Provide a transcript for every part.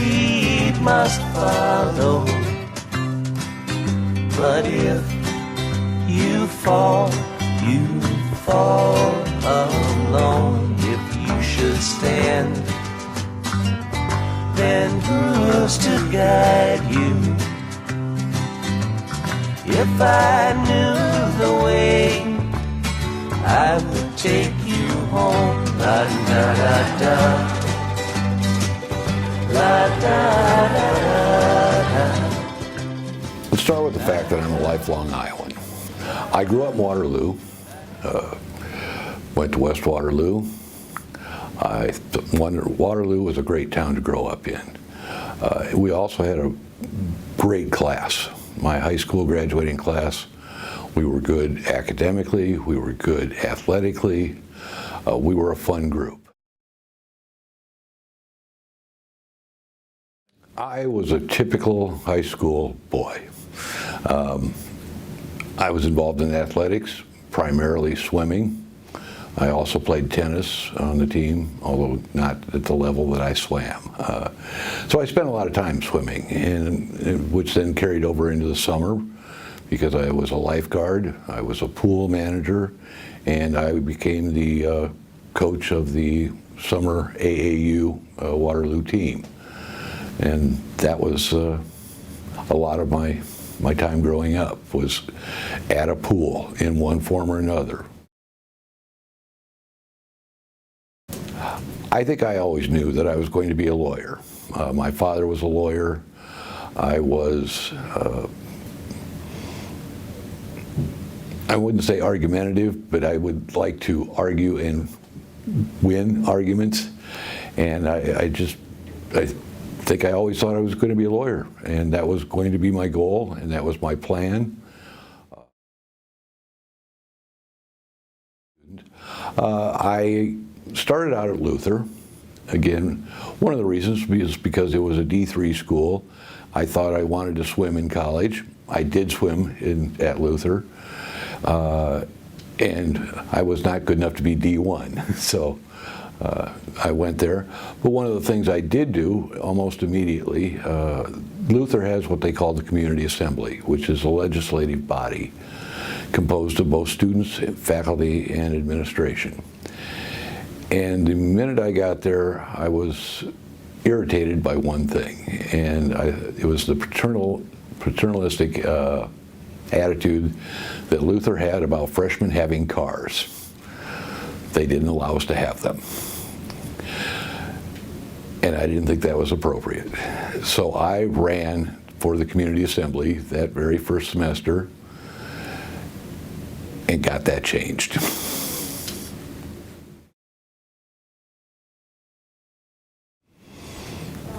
feet must follow. But if you fall alone. If you should stand, then who's to guide you? If I knew the way, I would take you home. La da da da, la da da da. Let's start with the fact that I'm a lifelong Iowan. I grew up in Waterloo, went to West Waterloo. Waterloo was a great town to grow up in. We also had a great class. My high school graduating class, we were good academically, we were good athletically, we were a fun group. I was a typical high school boy. I was involved in athletics, primarily swimming. I also played tennis on the team, although not at the level that I swam. So I spent a lot of time swimming, which then carried over into the summer because I was a lifeguard, I was a pool manager, and I became the coach of the summer AAU Waterloo team. And that was a lot of my time growing up, was at a pool in one form or another. I think I always knew that I was going to be a lawyer. My father was a lawyer. I was, I wouldn't say argumentative, but I would like to argue and win arguments. And I think I always thought I was going to be a lawyer, and that was going to be my goal, and that was my plan. I started out at Luther. Again, one of the reasons is because it was a D3 school. I thought I wanted to swim in college. I did swim at Luther, and I was not good enough to be D1, so I went there. But one of the things I did do almost immediately, Luther has what they call the Community Assembly, which is a legislative body composed of both students, faculty, and administration. And the minute I got there, I was irritated by one thing, and it was the paternalistic attitude that Luther had about freshmen having cars. They didn't allow us to have them. And I didn't think that was appropriate. So I ran for the Community Assembly that very first semester and got that changed.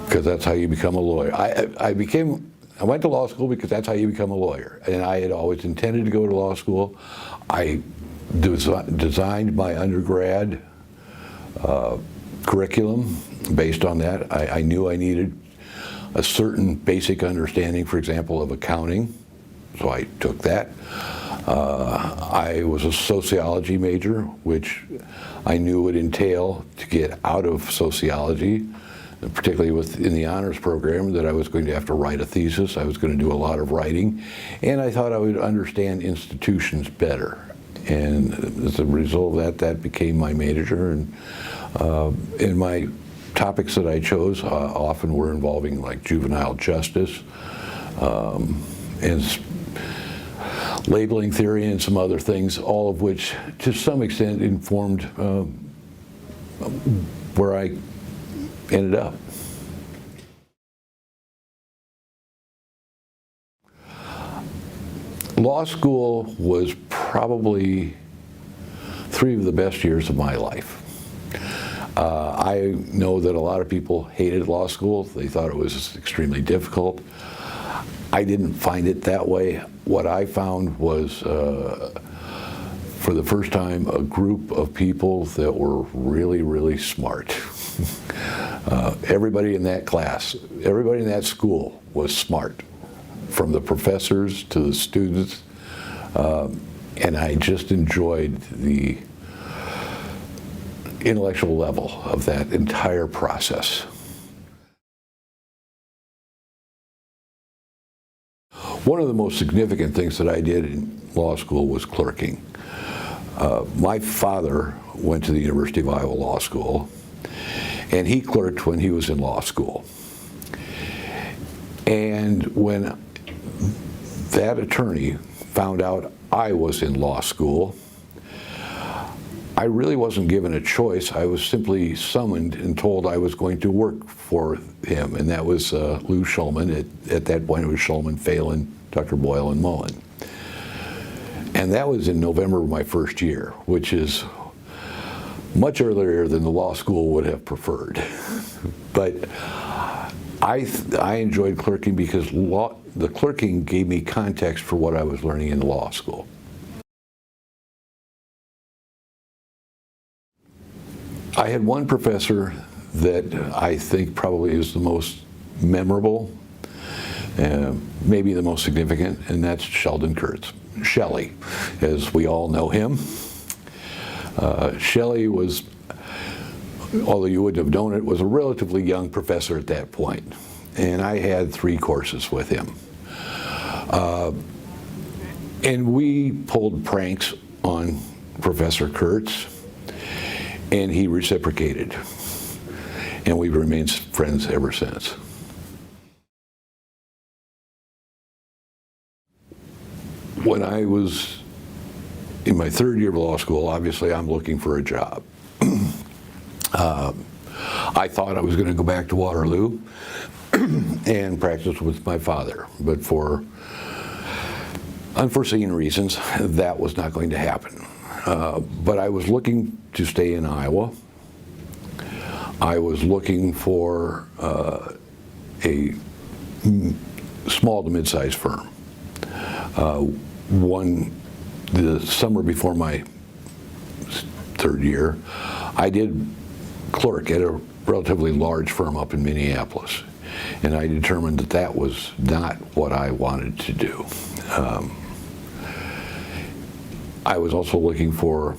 Because that's how you become a lawyer. I went to law school because that's how you become a lawyer. And I had always intended to go to law school. I designed my undergrad curriculum based on that. I knew I needed a certain basic understanding, for example, of accounting, so I took that. I was a sociology major, which I knew would entail to get out of sociology, particularly in the honors program, that I was going to have to write a thesis. I was going to do a lot of writing, and I thought I would understand institutions better. And as a result of that became my major. And my topics that I chose often were involving like juvenile justice and labeling theory and some other things, all of which to some extent informed where I ended up. Law school was probably 3 of the best years of my life. I know that a lot of people hated law school. They thought it was extremely difficult. I didn't find it that way. What I found was, for the first time, a group of people that were really, really smart. Everybody in that class, everybody in that school was smart, from the professors to the students, and I just enjoyed the intellectual level of that entire process. One of the most significant things that I did in law school was clerking. My father went to the University of Iowa Law School, and he clerked when he was in law school. And when that attorney found out I was in law school, I really wasn't given a choice. I was simply summoned and told I was going to work for him, and that was Lou Shulman. At that point, it was Shulman, Phelan, Tucker Boyle, and Mullen. And that was in November of my first year, which is much earlier than the law school would have preferred. But I enjoyed clerking because the clerking gave me context for what I was learning in law school. I had one professor that I think probably is the most memorable, maybe the most significant, and that's Sheldon Kurtz. Shelley, as we all know him. Shelley was, although you wouldn't have known it, was a relatively young professor at that point. And I had 3 courses with him. And we pulled pranks on Professor Kurtz, and he reciprocated. And we've remained friends ever since. When I was in my 3rd year of law school, obviously I'm looking for a job. I thought I was going to go back to Waterloo and practice with my father, but for unforeseen reasons, that was not going to happen. But I was looking to stay in Iowa. I was looking for a small to mid-sized firm. The summer before my 3rd year, I did clerk at a relatively large firm up in Minneapolis, and I determined that that was not what I wanted to do. I was also looking for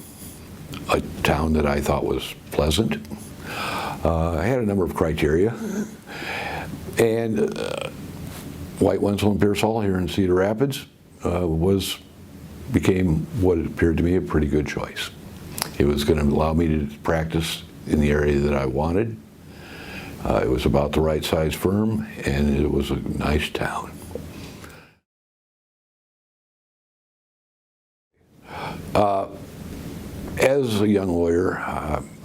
a town that I thought was pleasant. I had a number of criteria, and White, Wenzel, and Pearsall here in Cedar Rapids became what appeared to me a pretty good choice. It was going to allow me to practice in the area that I wanted. It was about the right size firm, and it was a nice town. As a young lawyer,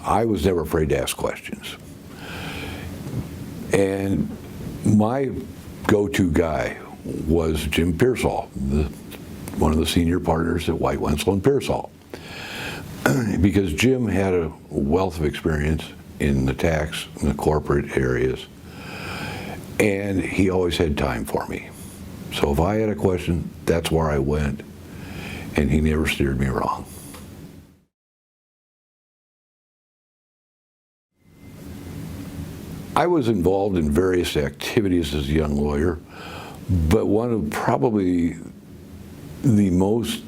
I was never afraid to ask questions. And my go-to guy was Jim Pearsall, one of the senior partners at White, Wenzel, and Pearsall. Because Jim had a wealth of experience in the tax and the corporate areas, and he always had time for me. So if I had a question, that's where I went, and he never steered me wrong. I was involved in various activities as a young lawyer, but one of probably the most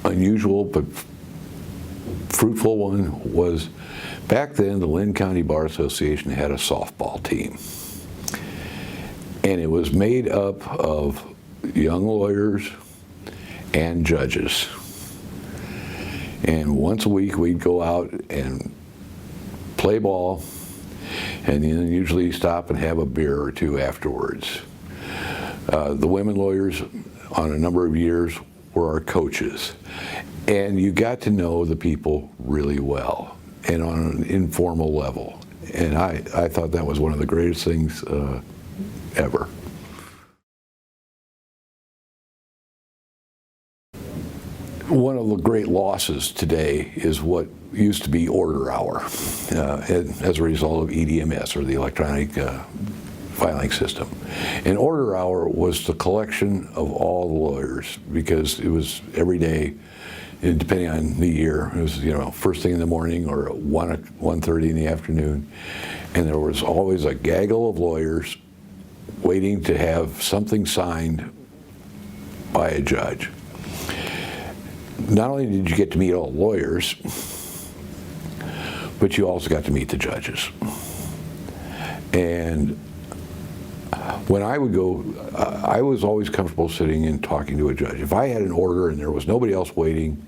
unusual but fruitful one was, back then the Lynn County Bar Association had a softball team. And it was made up of young lawyers and judges. And once a week we'd go out and play ball, and then usually stop and have a beer or two afterwards. The women lawyers, on a number of years, were our coaches. And you got to know the people really well, and on an informal level. And I thought that was one of the greatest things ever. One of the great losses today is what used to be order hour as a result of EDMS, or the electronic filing system. And order hour was the collection of all the lawyers, because it was every day, and depending on the year, it was, first thing in the morning or 1:30 in the afternoon, and there was always a gaggle of lawyers waiting to have something signed by a judge. Not only did you get to meet all the lawyers, but you also got to meet the judges. And when I would go, I was always comfortable sitting and talking to a judge. If I had an order and there was nobody else waiting,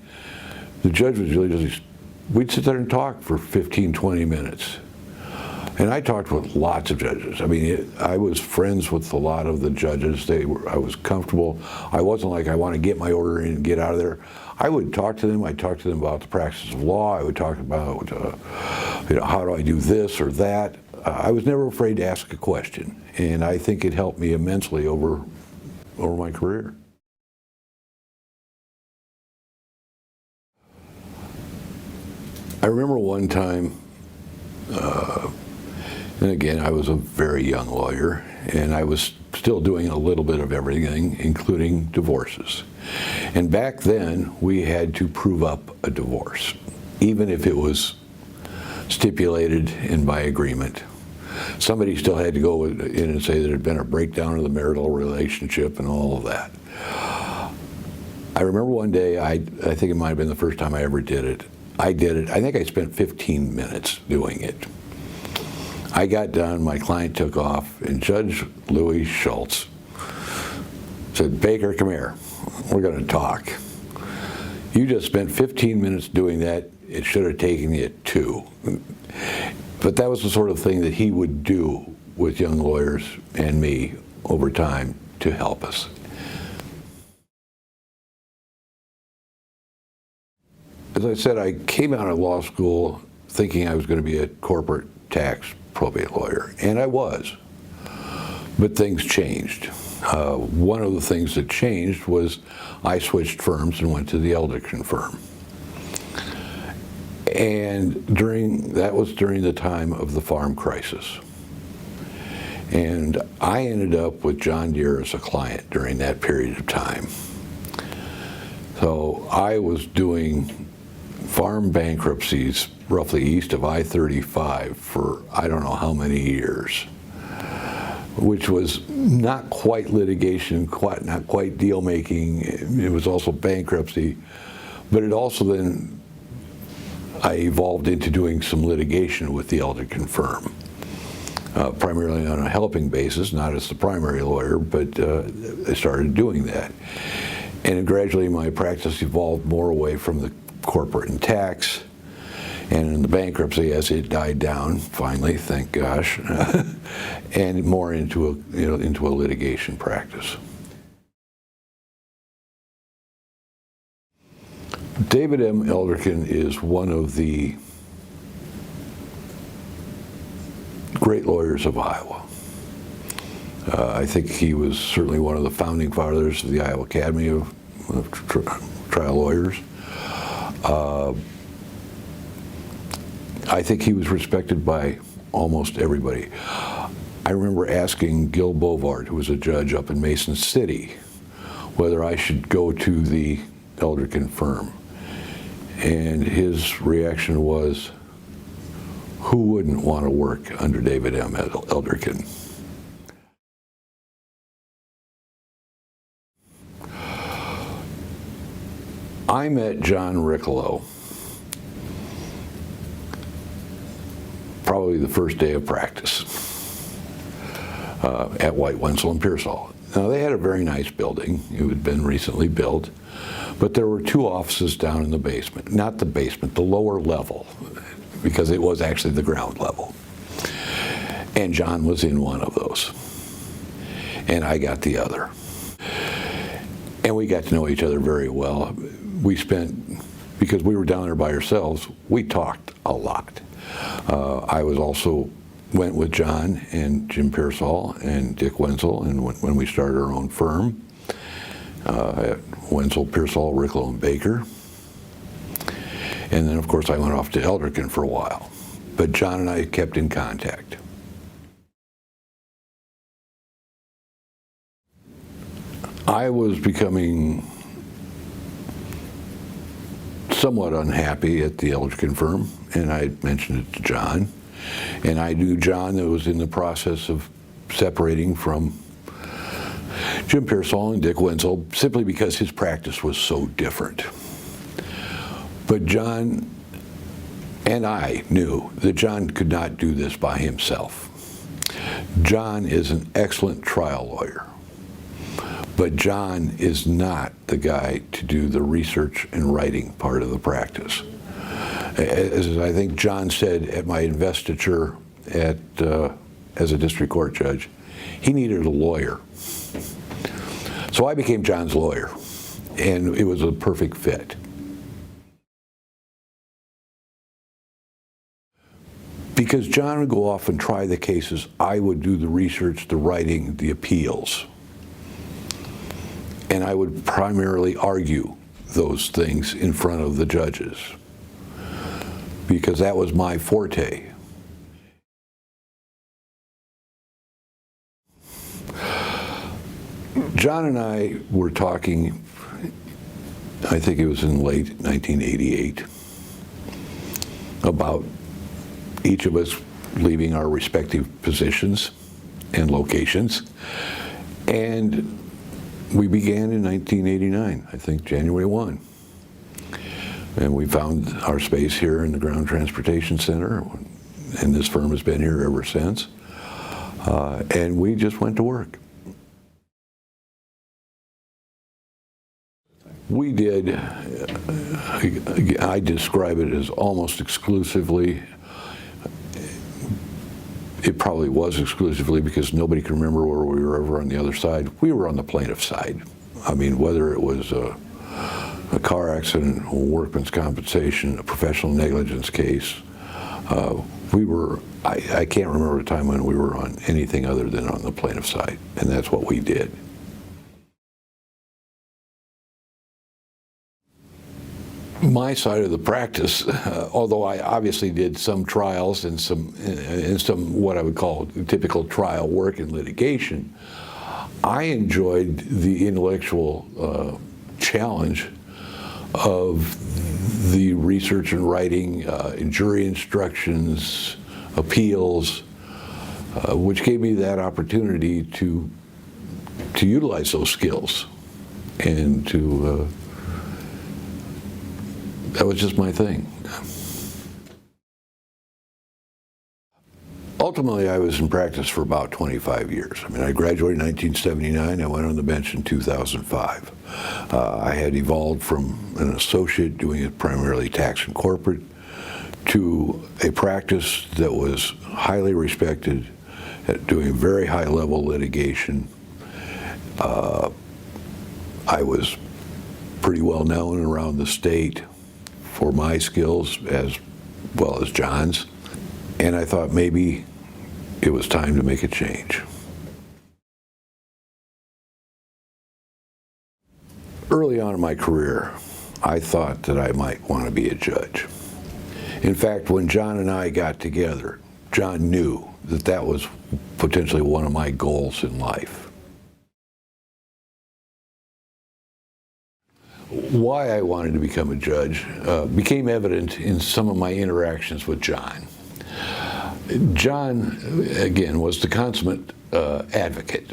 the judge was really just, we'd sit there and talk for 15, 20 minutes. And I talked with lots of judges. I mean, I was friends with a lot of the judges. I was comfortable. I wasn't like, I want to get my order in and get out of there. I would talk to them. I'd talk to them about the practice of law. I would talk about, how do I do this or that. I was never afraid to ask a question. And I think it helped me immensely over my career. I remember one time, and again, I was a very young lawyer, and I was still doing a little bit of everything, including divorces. And back then, we had to prove up a divorce, even if it was stipulated and by agreement. Somebody still had to go in and say there had been a breakdown of the marital relationship and all of that. I remember one day, I think it might have been the first time I ever did it. I did it. I think I spent 15 minutes doing it. I got done, my client took off, and Judge Louis Schultz said, "Baker, come here. We're going to talk. You just spent 15 minutes doing that. It should have taken you 2. But that was the sort of thing that he would do with young lawyers and me over time to help us. As I said, I came out of law school thinking I was going to be a corporate tax probate lawyer, and I was. But things changed. One of the things that changed was I switched firms and went to the Eldrickson firm. And that was during the time of the farm crisis. And I ended up with John Deere as a client during that period of time. So I was doing farm bankruptcies roughly east of I-35 for I don't know how many years, which was not quite litigation, not quite deal making. It was also bankruptcy, but it also then I evolved into doing some litigation with the Eldrickson firm, primarily on a helping basis, not as the primary lawyer, but I started doing that. And gradually my practice evolved more away from the corporate and tax, and in the bankruptcy as it died down, finally, thank gosh, and more into a litigation practice. David M. Eldrickson is one of the great lawyers of Iowa. I think he was certainly one of the founding fathers of the Iowa Academy of Trial Lawyers. I think he was respected by almost everybody. I remember asking Gil Bovard, who was a judge up in Mason City, whether I should go to the Eldrickson firm. And his reaction was, who wouldn't want to work under David M. Eldrickson? I met John Riccolo probably the first day of practice at White, Wenzel, and Pearsall. Now, they had a very nice building. It had been recently built, but there were 2 offices down in the basement. Not the basement, the lower level, because it was actually the ground level. And John was in one of those, and I got the other. And we got to know each other very well. We spent, because we were down there by ourselves, we talked a lot. I went with John and Jim Pearsall and Dick Wenzel, and when we started our own firm, at Wenzel, Pearsall, Riccolo, and Baker. And then, of course, I went off to Eldrickson for a while. But John and I kept in contact. I was becoming somewhat unhappy at the Eldrickson firm, and I mentioned it to John. And I knew John that was in the process of separating from Jim Pearsall and Dick Wenzel simply because his practice was so different. But John and I knew that John could not do this by himself. John is an excellent trial lawyer, but John is not the guy to do the research and writing part of the practice. As I think John said at my investiture as a district court judge, he needed a lawyer. So I became John's lawyer, and it was a perfect fit. Because John would go off and try the cases, I would do the research, the writing, the appeals. And I would primarily argue those things in front of the judges, because that was my forte. John and I were talking, I think it was in late 1988, about each of us leaving our respective positions and locations. And we began in 1989, I think January 1. And we found our space here in the Ground Transportation Center, and this firm has been here ever since. And we just went to work. We did, I describe it as almost exclusively. It probably was exclusively because nobody can remember where we were over on the other side. We were on the plaintiff's side. I mean, whether it was a car accident, a workman's compensation, a professional negligence case, I can't remember a time when we were on anything other than on the plaintiff's side, and that's what we did. My side of the practice, although I obviously did some trials and some what I would call typical trial work and litigation, I enjoyed the intellectual challenge of the research and writing, jury instructions, appeals, which gave me that opportunity to utilize those skills and to that was just my thing. Ultimately, I was in practice for about 25 years. I mean, I graduated in 1979. I went on the bench in 2005. I had evolved from an associate doing it primarily tax and corporate to a practice that was highly respected at doing very high-level litigation. I was pretty well known around the state for my skills as well as John's, and I thought maybe it was time to make a change. Early on in my career, I thought that I might want to be a judge. In fact, when John and I got together, John knew that that was potentially one of my goals in life. Why I wanted to become a judge became evident in some of my interactions with John. John, again, was the consummate advocate.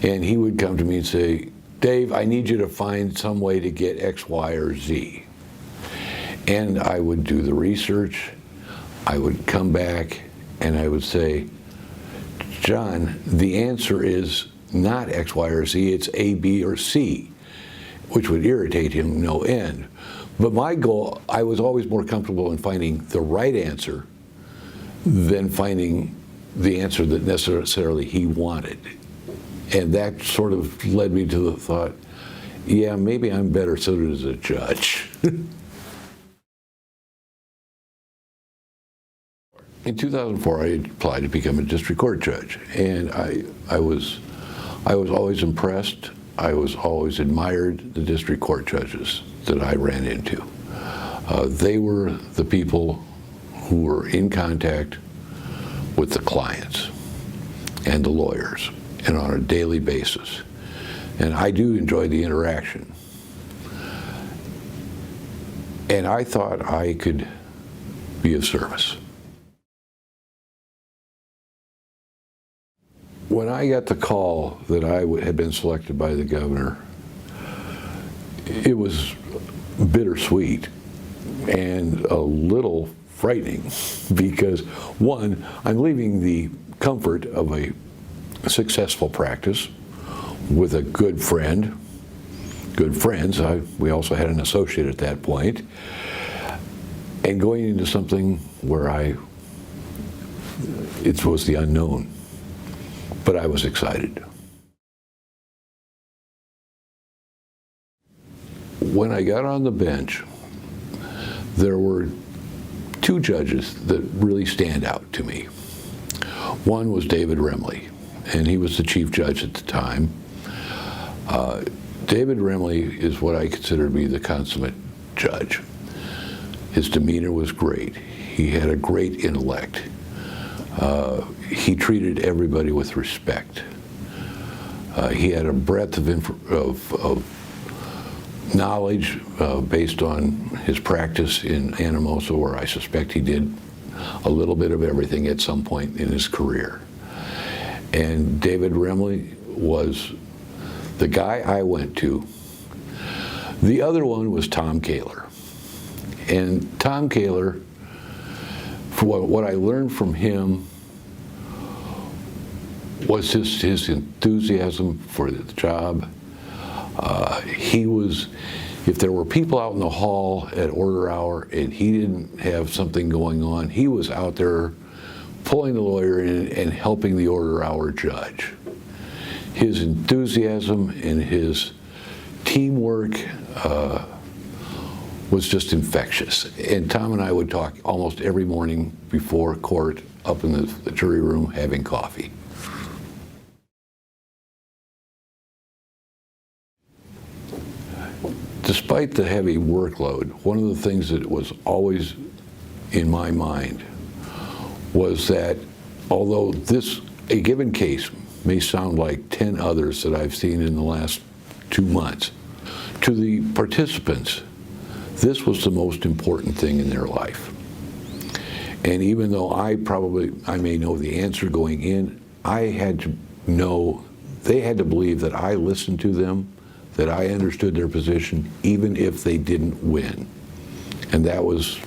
And he would come to me and say, Dave, I need you to find some way to get X, Y, or Z. And I would do the research. I would come back and I would say, John, the answer is not X, Y, or Z, it's A, B, or C, which would irritate him no end. But my goal, I was always more comfortable in finding the right answer than finding the answer that necessarily he wanted. And that sort of led me to the thought, yeah, maybe I'm better suited as a judge. In 2004, I applied to become a district court judge, and I was always impressed. I was always admired the district court judges that I ran into. They were the people who were in contact with the clients and the lawyers, and on a daily basis. And I do enjoy the interaction. And I thought I could be of service. When I got the call that I had been selected by the governor, it was bittersweet and a little frightening because, one, I'm leaving the comfort of a successful practice with a good friend, good friends. We also had an associate at that point, and going into something where it was the unknown, but I was excited. When I got on the bench, there were two judges that really stand out to me. One was David Remley, and he was the chief judge at the time. David Remley is what I consider to be the consummate judge. His demeanor was great. He had a great intellect. He treated everybody with respect. He had a breadth of knowledge based on his practice in Anamosa, where I suspect he did a little bit of everything at some point in his career. And David Remley was the guy I went to. The other one was Tom Kaler. And Tom Kaler, for what I learned from him was his enthusiasm for the job. If there were people out in the hall at order hour and he didn't have something going on, he was out there pulling the lawyer in and helping the order hour judge. His enthusiasm and his teamwork was just infectious. And Tom and I would talk almost every morning before court up in the jury room having coffee. Despite the heavy workload, one of the things that was always in my mind was that although a given case may sound like 10 others that I've seen in the last 2 months, to the participants, this was the most important thing in their life. And even though I may know the answer going in, I had to know, they had to believe that I listened to them, that I understood their position, even if they didn't win. And that was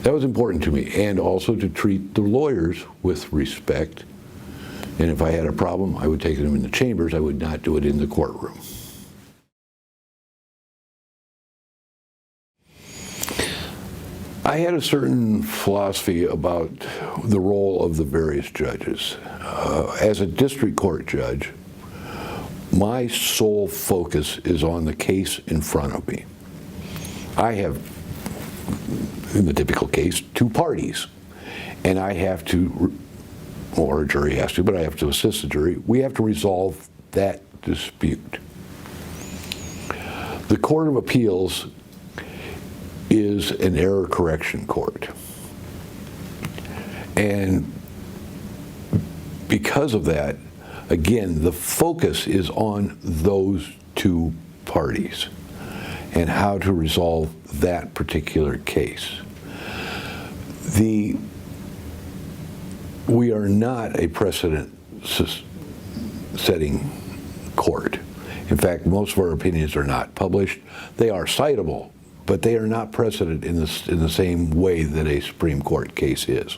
important to me. And also to treat the lawyers with respect. And if I had a problem, I would take them in the chambers. I would not do it in the courtroom. I had a certain philosophy about the role of the various judges. As a district court judge, my sole focus is on the case in front of me. I have, in the typical case, 2 parties, and I have to, or a jury has to, but I have to assist the jury. We have to resolve that dispute. The Court of Appeals is an error correction court. And because of that, again, the focus is on those 2 parties and how to resolve that particular case. We are not a precedent-setting court. In fact, most of our opinions are not published. They are citable, but they are not precedent in the same way that a Supreme Court case is.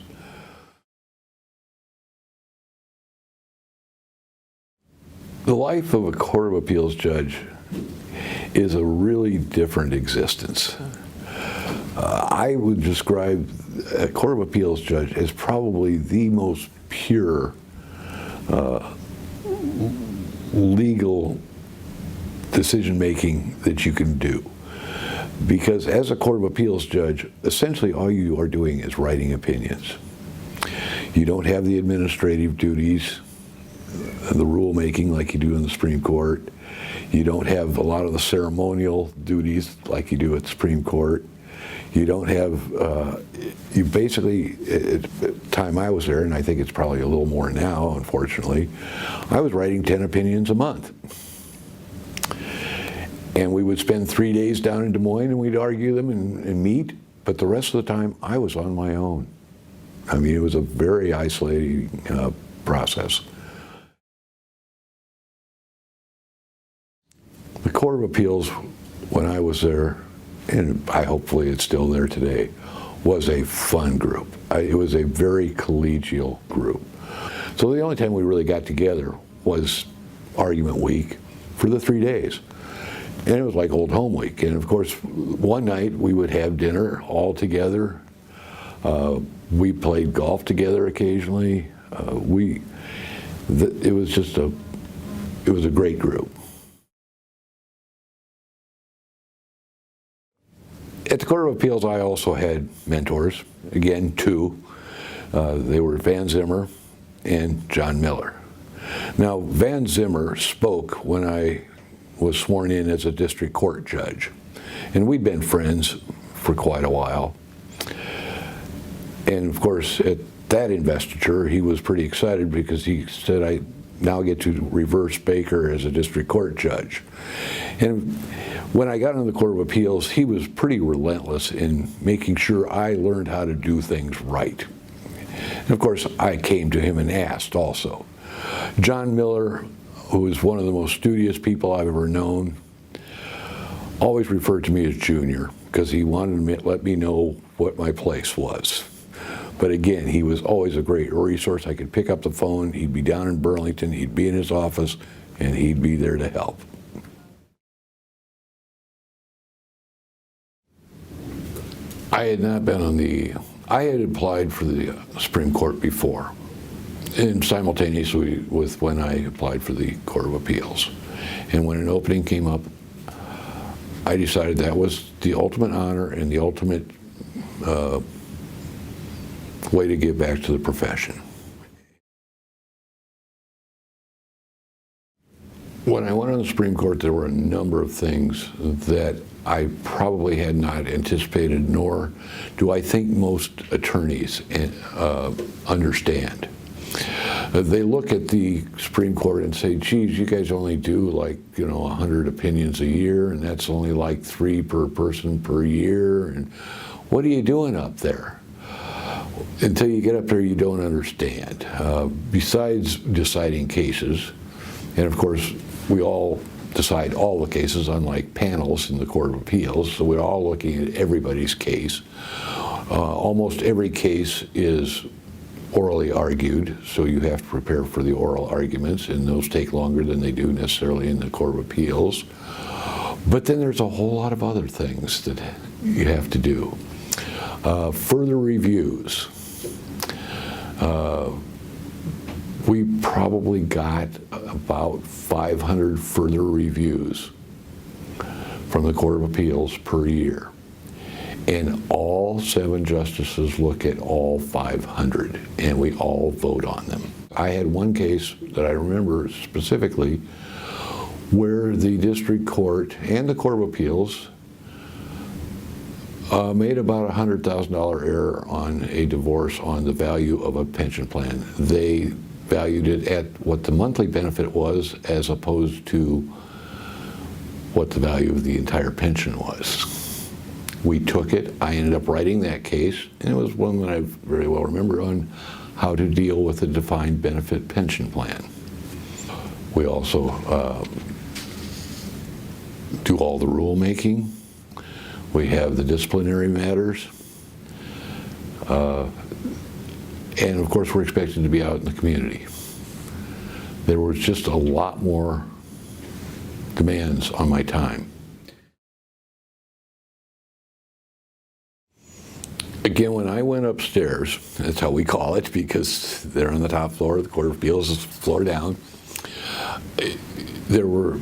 The life of a Court of Appeals judge is a really different existence. I would describe a Court of Appeals judge as probably the most pure legal decision-making that you can do. Because as a Court of Appeals judge, essentially all you are doing is writing opinions. You don't have the administrative duties, the rulemaking like you do in the Supreme Court. You don't have a lot of the ceremonial duties like you do at the Supreme Court. You don't have, you basically, at the time I was there, and I think it's probably a little more now, unfortunately, I was writing 10 opinions a month. And we would spend 3 days down in Des Moines and we'd argue them and meet, but the rest of the time I was on my own. I mean, it was a very isolating process. The Court of Appeals, when I was there, and hopefully it's still there today, was a fun group. It was a very collegial group. So the only time we really got together was argument week for the 3 days. And it was like old home week. And of course, one night we would have dinner all together. We played golf together occasionally. It was a great group. At the Court of Appeals, I also had mentors, again, two. They were Van Zimmer and John Miller. Now, Van Zimmer spoke when I was sworn in as a district court judge, and we'd been friends for quite a while. And of course, at that investiture, he was pretty excited because he said, I now get to reverse Baker as a district court judge. And when I got on the Court of Appeals, he was pretty relentless in making sure I learned how to do things right. And of course, I came to him and asked also. John Miller, who is one of the most studious people I've ever known, always referred to me as Junior because he wanted to let me know what my place was. But again, he was always a great resource. I could pick up the phone, he'd be down in Burlington, he'd be in his office, and he'd be there to help. I had not been I had applied for the Supreme Court before, and simultaneously with when I applied for the Court of Appeals. And when an opening came up, I decided that was the ultimate honor and the ultimate way to give back to the profession. When I went on the Supreme Court, there were a number of things that I probably had not anticipated, nor do I think most attorneys understand. They look at the Supreme Court and say, geez, you guys only do 100 opinions a year, and that's only like 3 per person per year, and what are you doing up there? Until you get up there, you don't understand. Besides deciding cases, and of course, we all decide all the cases, unlike panels in the Court of Appeals, so we're all looking at everybody's case. Almost every case is orally argued, so you have to prepare for the oral arguments, and those take longer than they do necessarily in the Court of Appeals. But then there's a whole lot of other things that you have to do. Further reviews. We probably got about 500 further reviews from the Court of Appeals per year. And all 7 justices look at all 500, and we all vote on them. I had one case that I remember specifically where the district court and the Court of Appeals made about a $100,000 error on a divorce on the value of a pension plan. They valued it at what the monthly benefit was as opposed to what the value of the entire pension was. We took it. I ended up writing that case, and it was one that I very well remember on how to deal with a defined benefit pension plan. We also do all the rulemaking. We have the disciplinary matters. And of course, we're expected to be out in the community. There was just a lot more demands on my time. Again, when I went upstairs, that's how we call it, because they're on the top floor, the Court of Appeals is floor down. There were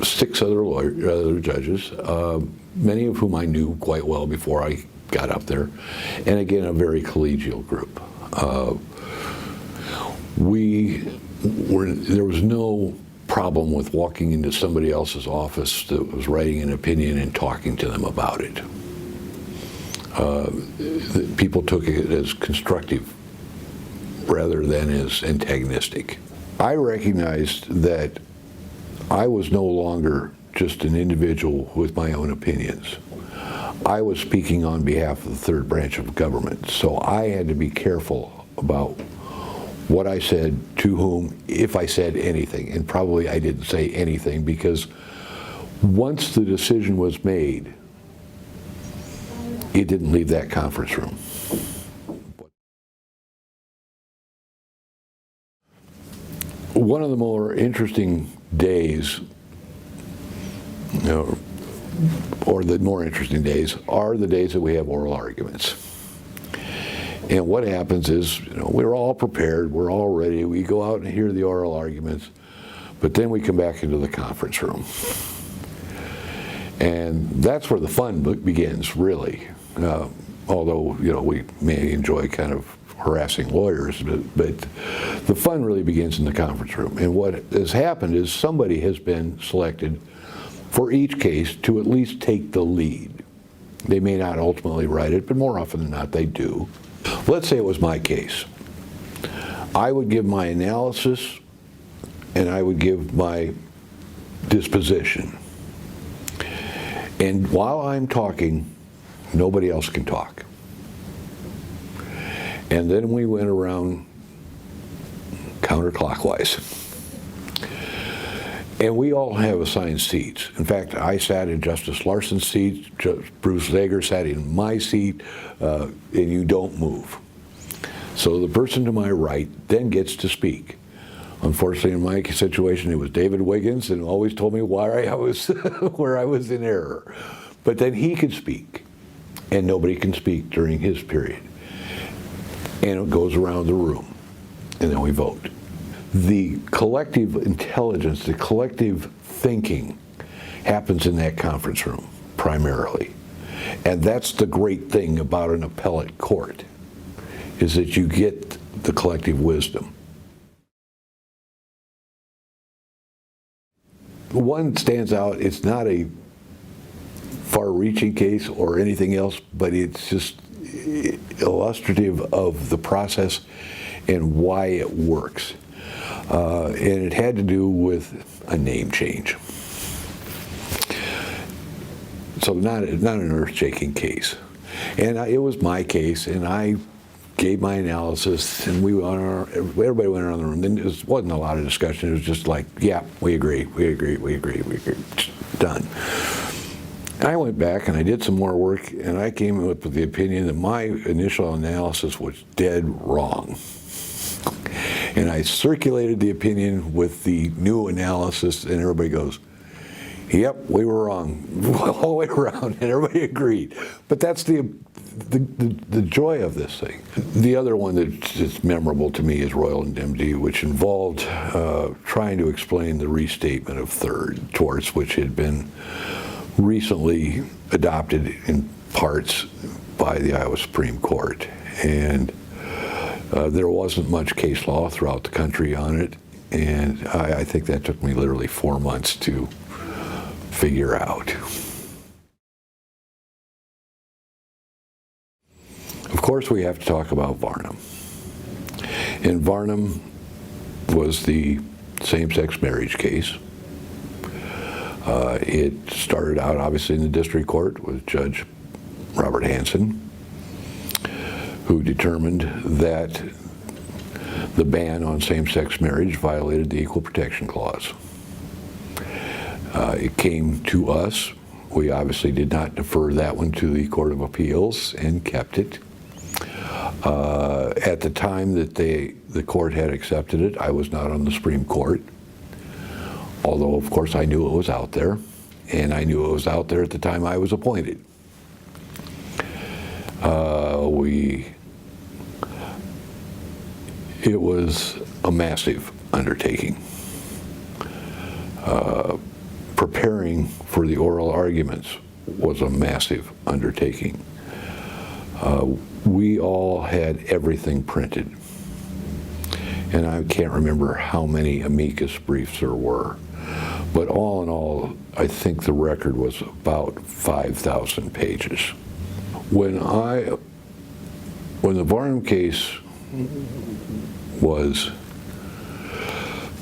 6 other judges, many of whom I knew quite well before I got up there, and again, a very collegial group. There was no problem with walking into somebody else's office that was writing an opinion and talking to them about it. People took it as constructive rather than as antagonistic. I recognized that I was no longer just an individual with my own opinions. I was speaking on behalf of the third branch of government, so I had to be careful about what I said to whom, if I said anything, and probably I didn't say anything, because once the decision was made, it didn't leave that conference room. One of the more interesting days, or the more interesting days, are the days that we have oral arguments. And what happens is, we're all prepared, we're all ready, we go out and hear the oral arguments, but then we come back into the conference room. And that's where the fun begins, really. Although, we may enjoy kind of harassing lawyers, but the fun really begins in the conference room. And what has happened is somebody has been selected for each case to at least take the lead. They may not ultimately write it, but more often than not they do. Let's say it was my case. I would give my analysis and I would give my disposition. And while I'm talking, nobody else can talk. And then we went around counterclockwise. And we all have assigned seats. In fact, I sat in Justice Larson's seat, Bruce Zager sat in my seat, and you don't move. So the person to my right then gets to speak. Unfortunately, in my situation, it was David Wiggins, and always told me why I was where I was in error. But then he could speak, and nobody can speak during his period. And it goes around the room, and then we vote. The collective intelligence, the collective thinking happens in that conference room, primarily. And that's the great thing about an appellate court, is that you get the collective wisdom. One stands out. It's not a far-reaching case or anything else, but it's just illustrative of the process and why it works. And it had to do with a name change. So not an earth-shaking case. And it was my case, and I gave my analysis, and everybody went around the room. Then there wasn't a lot of discussion. It was just like, yeah, we agree. Done. And I went back and I did some more work, and I came up with the opinion that my initial analysis was dead wrong. And I circulated the opinion with the new analysis, and everybody goes, yep, we were wrong, all the way around, and everybody agreed. But that's the joy of this thing. The other one that's memorable to me is Royal Indemnity, which involved trying to explain the restatement of third torts, which had been recently adopted in parts by the Iowa Supreme Court. And there wasn't much case law throughout the country on it, and I think that took me literally 4 months to figure out. Of course, we have to talk about Varnum. And Varnum was the same-sex marriage case. It started out, obviously, in the district court with Judge Robert Hansen, who determined that the ban on same-sex marriage violated the Equal Protection Clause. It came to us. We obviously did not defer that one to the Court of Appeals and kept it. At the time that the court had accepted it, I was not on the Supreme Court, although of course I knew it was out there, and I knew it was out there at the time I was appointed. It was a massive undertaking. Preparing for the oral arguments was a massive undertaking. We all had everything printed, and I can't remember how many amicus briefs there were, but all in all, I think the record was about 5,000 pages. When the Varnum case was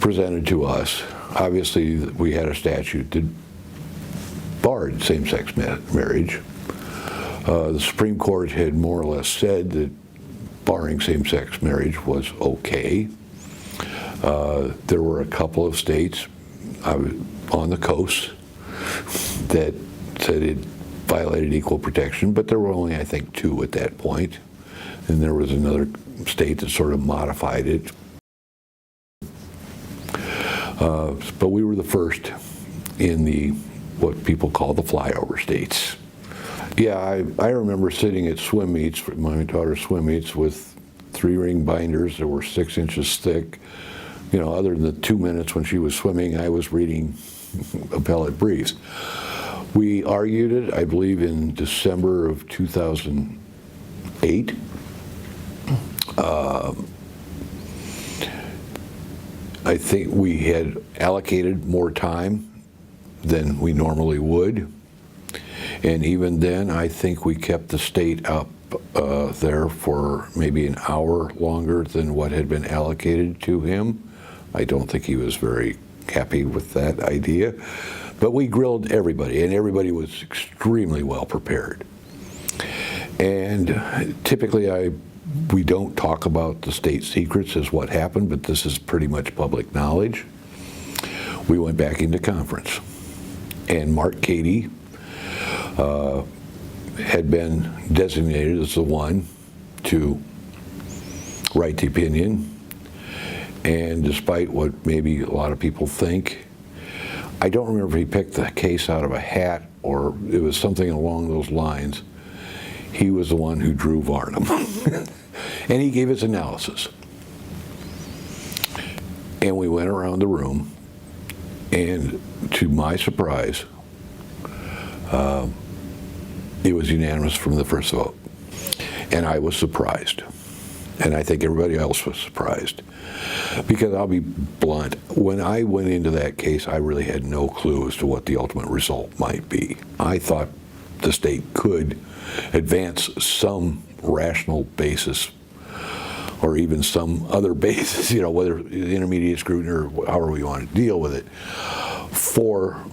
presented to us, obviously we had a statute that barred same-sex marriage. The Supreme Court had more or less said that barring same-sex marriage was okay. There were a couple of states on the coast that said it violated equal protection, but there were only, I think, 2 at that point. And there was another state that sort of modified it. But we were the first in what people call the flyover states. Yeah, I remember sitting at swim meets, my daughter's swim meets, with 3-ring binders that were 6 inches thick. You know, other than the 2 minutes when she was swimming, I was reading appellate briefs. We argued it, I believe, in December of 2008. I think we had allocated more time than we normally would. And even then, I think we kept the state up there for maybe an hour longer than what had been allocated to him. I don't think he was very happy with that idea. But we grilled everybody, and everybody was extremely well prepared. And typically, we don't talk about the state secrets as what happened, but this is pretty much public knowledge. We went back into conference, and Mark Cady had been designated as the one to write the opinion. And despite what maybe a lot of people think, I don't remember if he picked the case out of a hat or it was something along those lines. He was the one who drew Varnum. And he gave his analysis. And we went around the room, and to my surprise, it was unanimous from the first vote. And I was surprised. And I think everybody else was surprised. Because I'll be blunt, when I went into that case, I really had no clue as to what the ultimate result might be. I thought the state could advance some rational basis, or even some other basis, you know, whether intermediate scrutiny or however we want to deal with it, for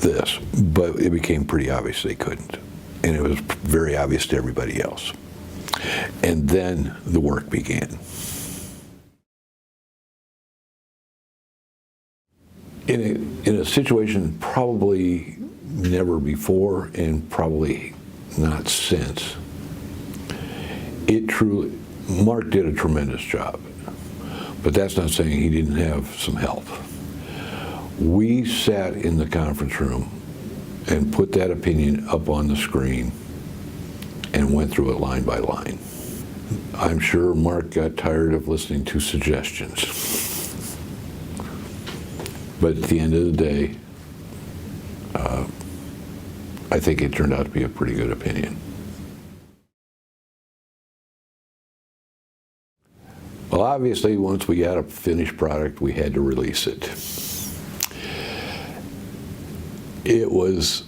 this. But it became pretty obvious they couldn't. And it was very obvious to everybody else. And then the work began. In a situation probably never before and probably not since, Mark did a tremendous job, but that's not saying he didn't have some help. We sat in the conference room and put that opinion up on the screen and went through it line by line. I'm sure Mark got tired of listening to suggestions. But at the end of the day, I think it turned out to be a pretty good opinion. Well, obviously, once we got a finished product, we had to release it. It was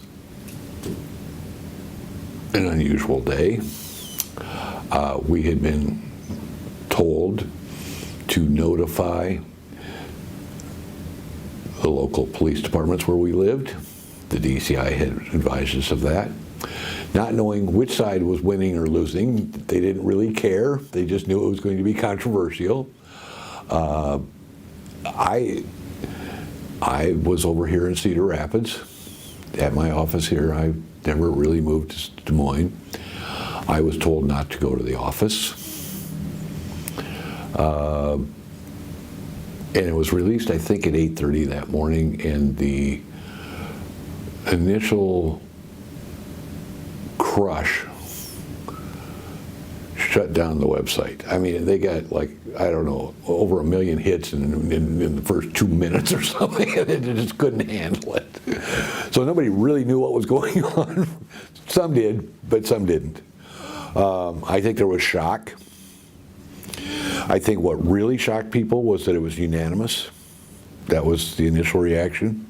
an unusual day. We had been told to notify the local police departments where we lived. The DCI had advised us of that. Not knowing which side was winning or losing, they didn't really care. They just knew it was going to be controversial. I was over here in Cedar Rapids at my office here. I never really moved to Des Moines. I was told not to go to the office. And it was released, I think, at 8:30 that morning, and the initial crush shut down the website. I mean, they got, like, I don't know, over 1 million hits in the first 2 minutes or something, and they just couldn't handle it. So nobody really knew what was going on. Some did, but some didn't. I think there was shock. I think what really shocked people was that it was unanimous. That was the initial reaction.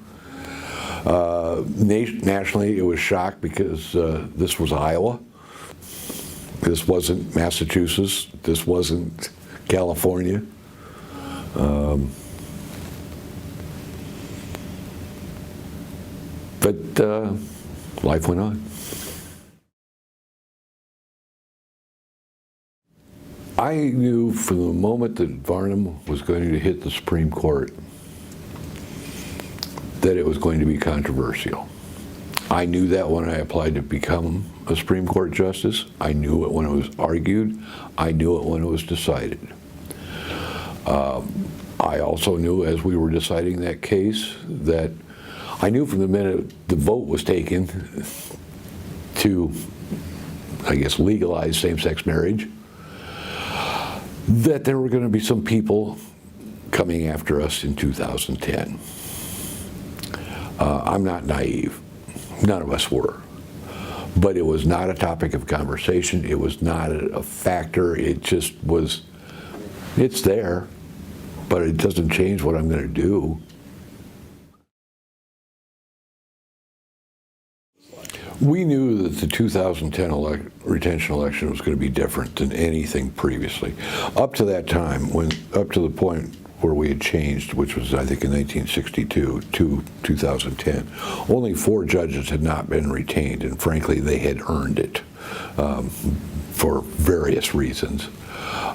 Nationally, it was shock because this was Iowa. This wasn't Massachusetts. This wasn't California. But life went on. I knew from the moment that Varnum was going to hit the Supreme Court that it was going to be controversial. I knew that when I applied to become a Supreme Court justice. I knew it when it was argued. I knew it when it was decided. I also knew as we were deciding that case that I knew from the minute the vote was taken to, I guess, legalize same-sex marriage, that there were going to be some people coming after us in 2010. I'm not naive. None of us were. But it was not a topic of conversation. It was not a factor. It just was, it's there, but it doesn't change what I'm going to do. We knew that the 2010 retention election was going to be different than anything previously. Up to that time, up to the point where we had changed, which was I think in 1962 to 2010, only 4 judges had not been retained, and frankly they had earned it for various reasons.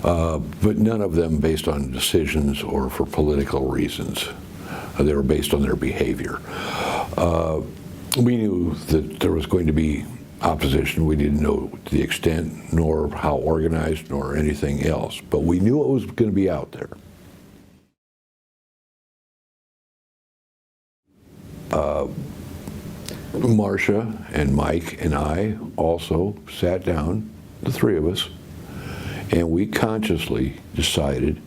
But none of them based on decisions or for political reasons. They were based on their behavior. We knew that there was going to be opposition. We didn't know the extent, nor how organized, nor anything else. But we knew it was going to be out there. Marcia and Mike and I also sat down, the 3 of us, and we consciously decided,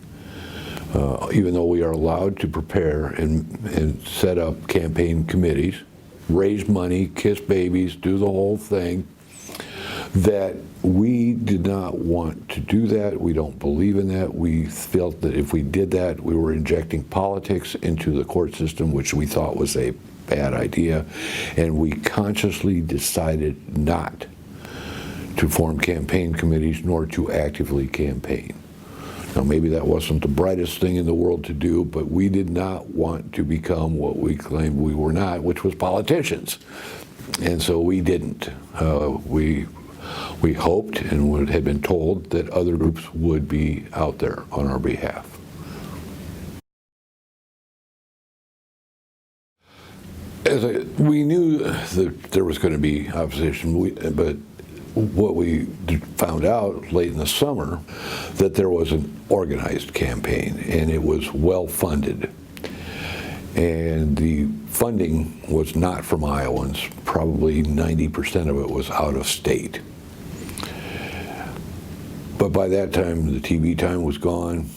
even though we are allowed to prepare and set up campaign committees, raise money, kiss babies, do the whole thing, that we did not want to do that. We don't believe in that. We felt that if we did that, we were injecting politics into the court system, which we thought was a bad idea, and we consciously decided not to form campaign committees nor to actively campaign. Now, maybe that wasn't the brightest thing in the world to do, but we did not want to become what we claimed we were not, which was politicians. And so we didn't. We hoped and had been told that other groups would be out there on our behalf. We knew that there was going to be opposition, but what we found out late in the summer, that there was an organized campaign, and it was well funded. And the funding was not from Iowans. Probably 90% of it was out of state. But by that time, the TV time was gone.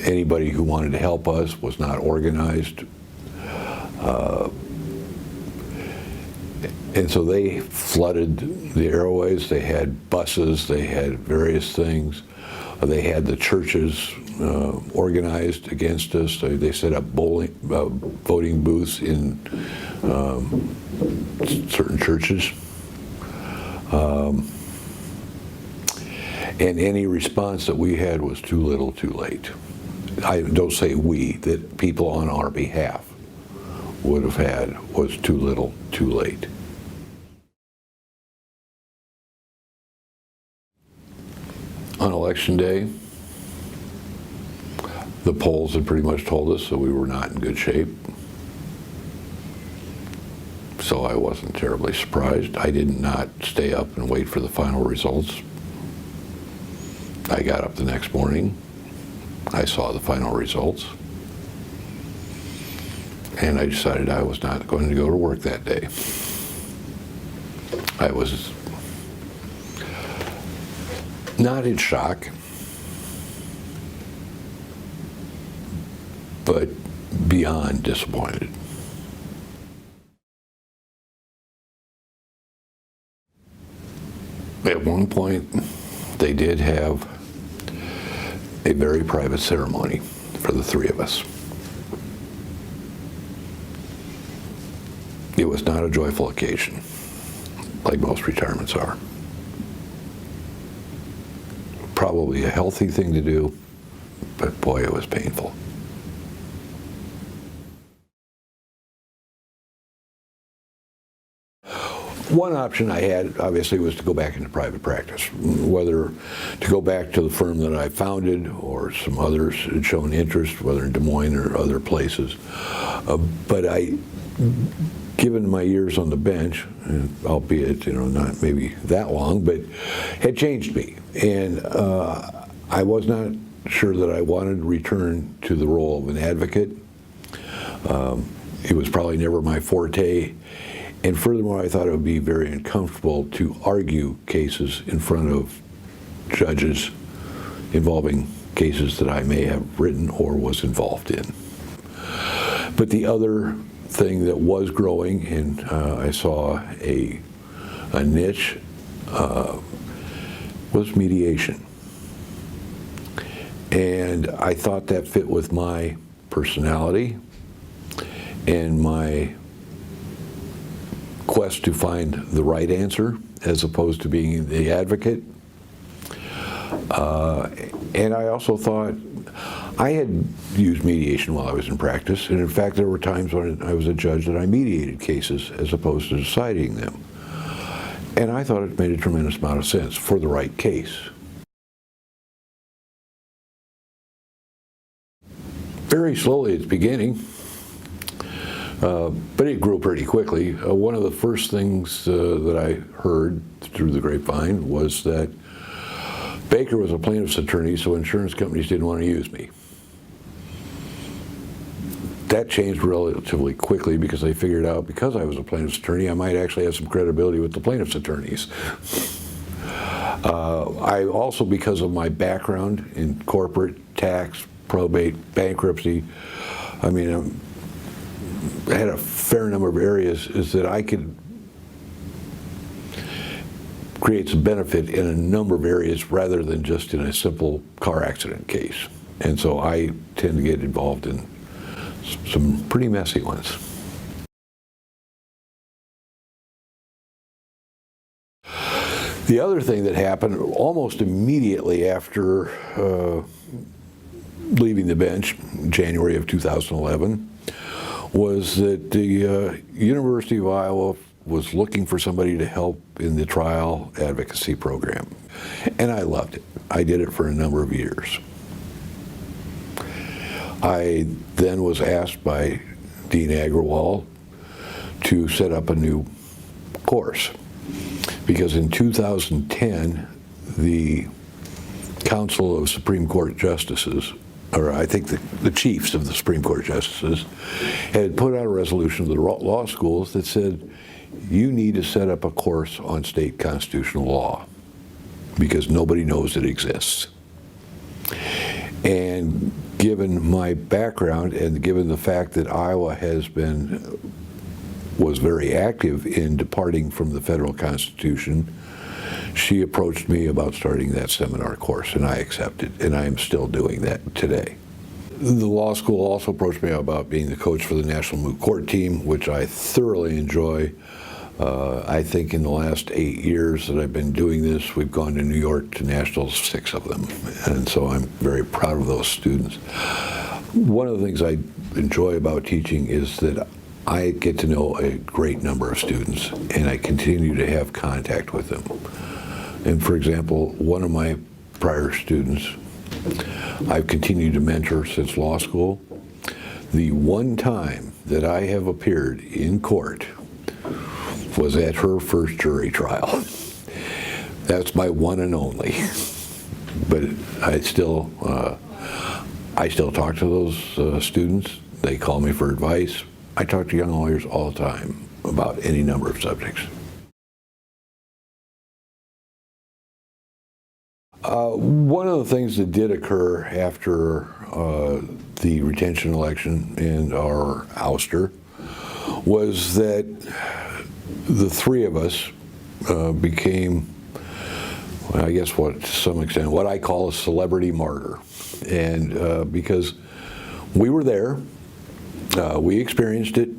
Anybody who wanted to help us was not organized. And so they flooded the airways. They had buses, they had various things. They had the churches organized against us. They set up voting booths in certain churches. And any response that we had was too little, too late. I don't say we, that people on our behalf would have had was too little, too late. On election day, the polls had pretty much told us that we were not in good shape. So I wasn't terribly surprised. I did not stay up and wait for the final results. I got up the next morning. I saw the final results. And I decided I was not going to go to work that day. I was not in shock, but beyond disappointed. At one point, they did have a very private ceremony for the 3 of us. It was not a joyful occasion, like most retirements are. Probably a healthy thing to do, but boy, it was painful. One option I had, obviously, was to go back into private practice, whether to go back to the firm that I founded or some others had shown interest, whether in Des Moines or other places. But given my years on the bench, albeit not maybe that long, but had changed me, and I was not sure that I wanted to return to the role of an advocate. It was probably never my forte. And furthermore, I thought it would be very uncomfortable to argue cases in front of judges involving cases that I may have written or was involved in. But the other thing that was growing, and I saw a niche, was mediation. And I thought that fit with my personality and my quest to find the right answer as opposed to being the advocate. And I also thought I had used mediation while I was in practice, and in fact there were times when I was a judge that I mediated cases as opposed to deciding them. And I thought it made a tremendous amount of sense for the right case. Very slowly at the beginning. But it grew pretty quickly. One of the first things that I heard through the grapevine was that Baker was a plaintiff's attorney, so insurance companies didn't want to use me. That changed relatively quickly because they figured out because I was a plaintiff's attorney, I might actually have some credibility with the plaintiff's attorneys. I also, because of my background in corporate, tax, probate, bankruptcy, I had a fair number of areas is that I could create some benefit in a number of areas rather than just in a simple car accident case. And so I tend to get involved in some pretty messy ones. The other thing that happened almost immediately after leaving the bench, January of 2011, was that the University of Iowa was looking for somebody to help in the trial advocacy program. And I loved it. I did it for a number of years. I then was asked by Dean Agrawal to set up a new course. Because in 2010, the Council of Supreme Court Justices, or I think the chiefs of the Supreme Court Justices, had put out a resolution to the law schools that said, you need to set up a course on state constitutional law because nobody knows it exists. And given my background and given the fact that Iowa was very active in departing from the federal Constitution, she approached me about starting that seminar course, and I accepted, and I am still doing that today. The law school also approached me about being the coach for the National Moot Court team, which I thoroughly enjoy. I think in the last 8 years that I've been doing this, we've gone to New York to nationals, 6 of them, and so I'm very proud of those students. One of the things I enjoy about teaching is that I get to know a great number of students, and I continue to have contact with them. And for example, one of my prior students, I've continued to mentor since law school. The one time that I have appeared in court was at her first jury trial. That's my one and only. But I still talk to those students. They call me for advice. I talk to young lawyers all the time about any number of subjects. One of the things that did occur after the retention election and our ouster was that the 3 of us became, I guess, to some extent, what I call a celebrity martyr. And because we were there, we experienced it,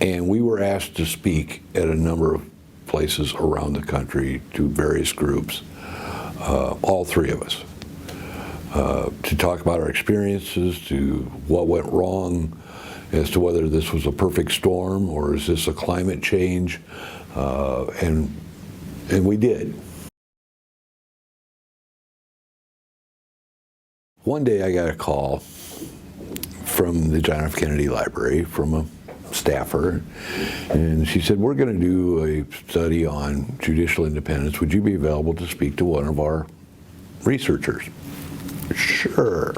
and we were asked to speak at a number of places around the country to various groups, all 3 of us, to talk about our experiences, to what went wrong, as to whether this was a perfect storm or is this a climate change, and we did. One day I got a call from the John F. Kennedy Library from a staffer, and she said, we're going to do a study on judicial independence. Would you be available to speak to one of our researchers? Sure,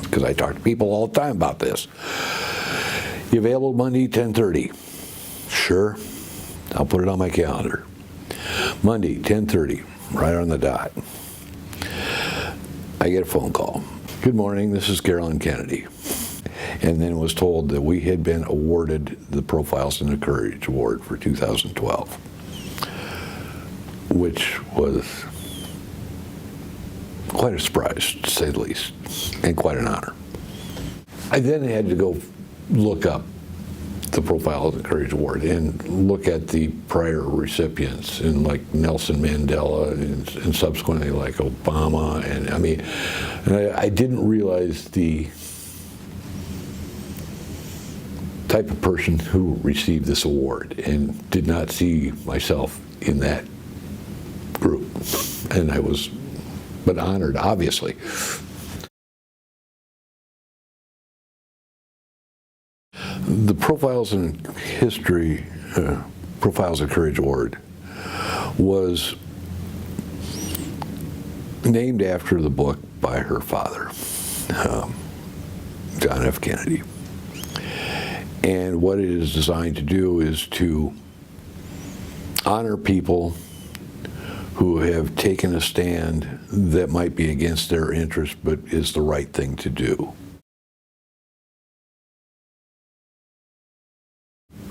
because I talk to people all the time about this. You available Monday, 10:30? Sure, I'll put it on my calendar. Monday, 10:30, right on the dot. I get a phone call. Good morning, this is Carolyn Kennedy. And then was told that we had been awarded the Profiles in the Courage Award for 2012, which was quite a surprise, to say the least, and quite an honor. I then had to go look up the Profiles in the Courage Award and look at the prior recipients, and like Nelson Mandela and subsequently like Obama, and I mean, I didn't realize the type of person who received this award, and did not see myself in that group, and I was but honored, obviously. The Profiles in History, Profiles in Courage Award was named after the book by her father, John F. Kennedy. And what it is designed to do is to honor people who have taken a stand that might be against their interest but is the right thing to do.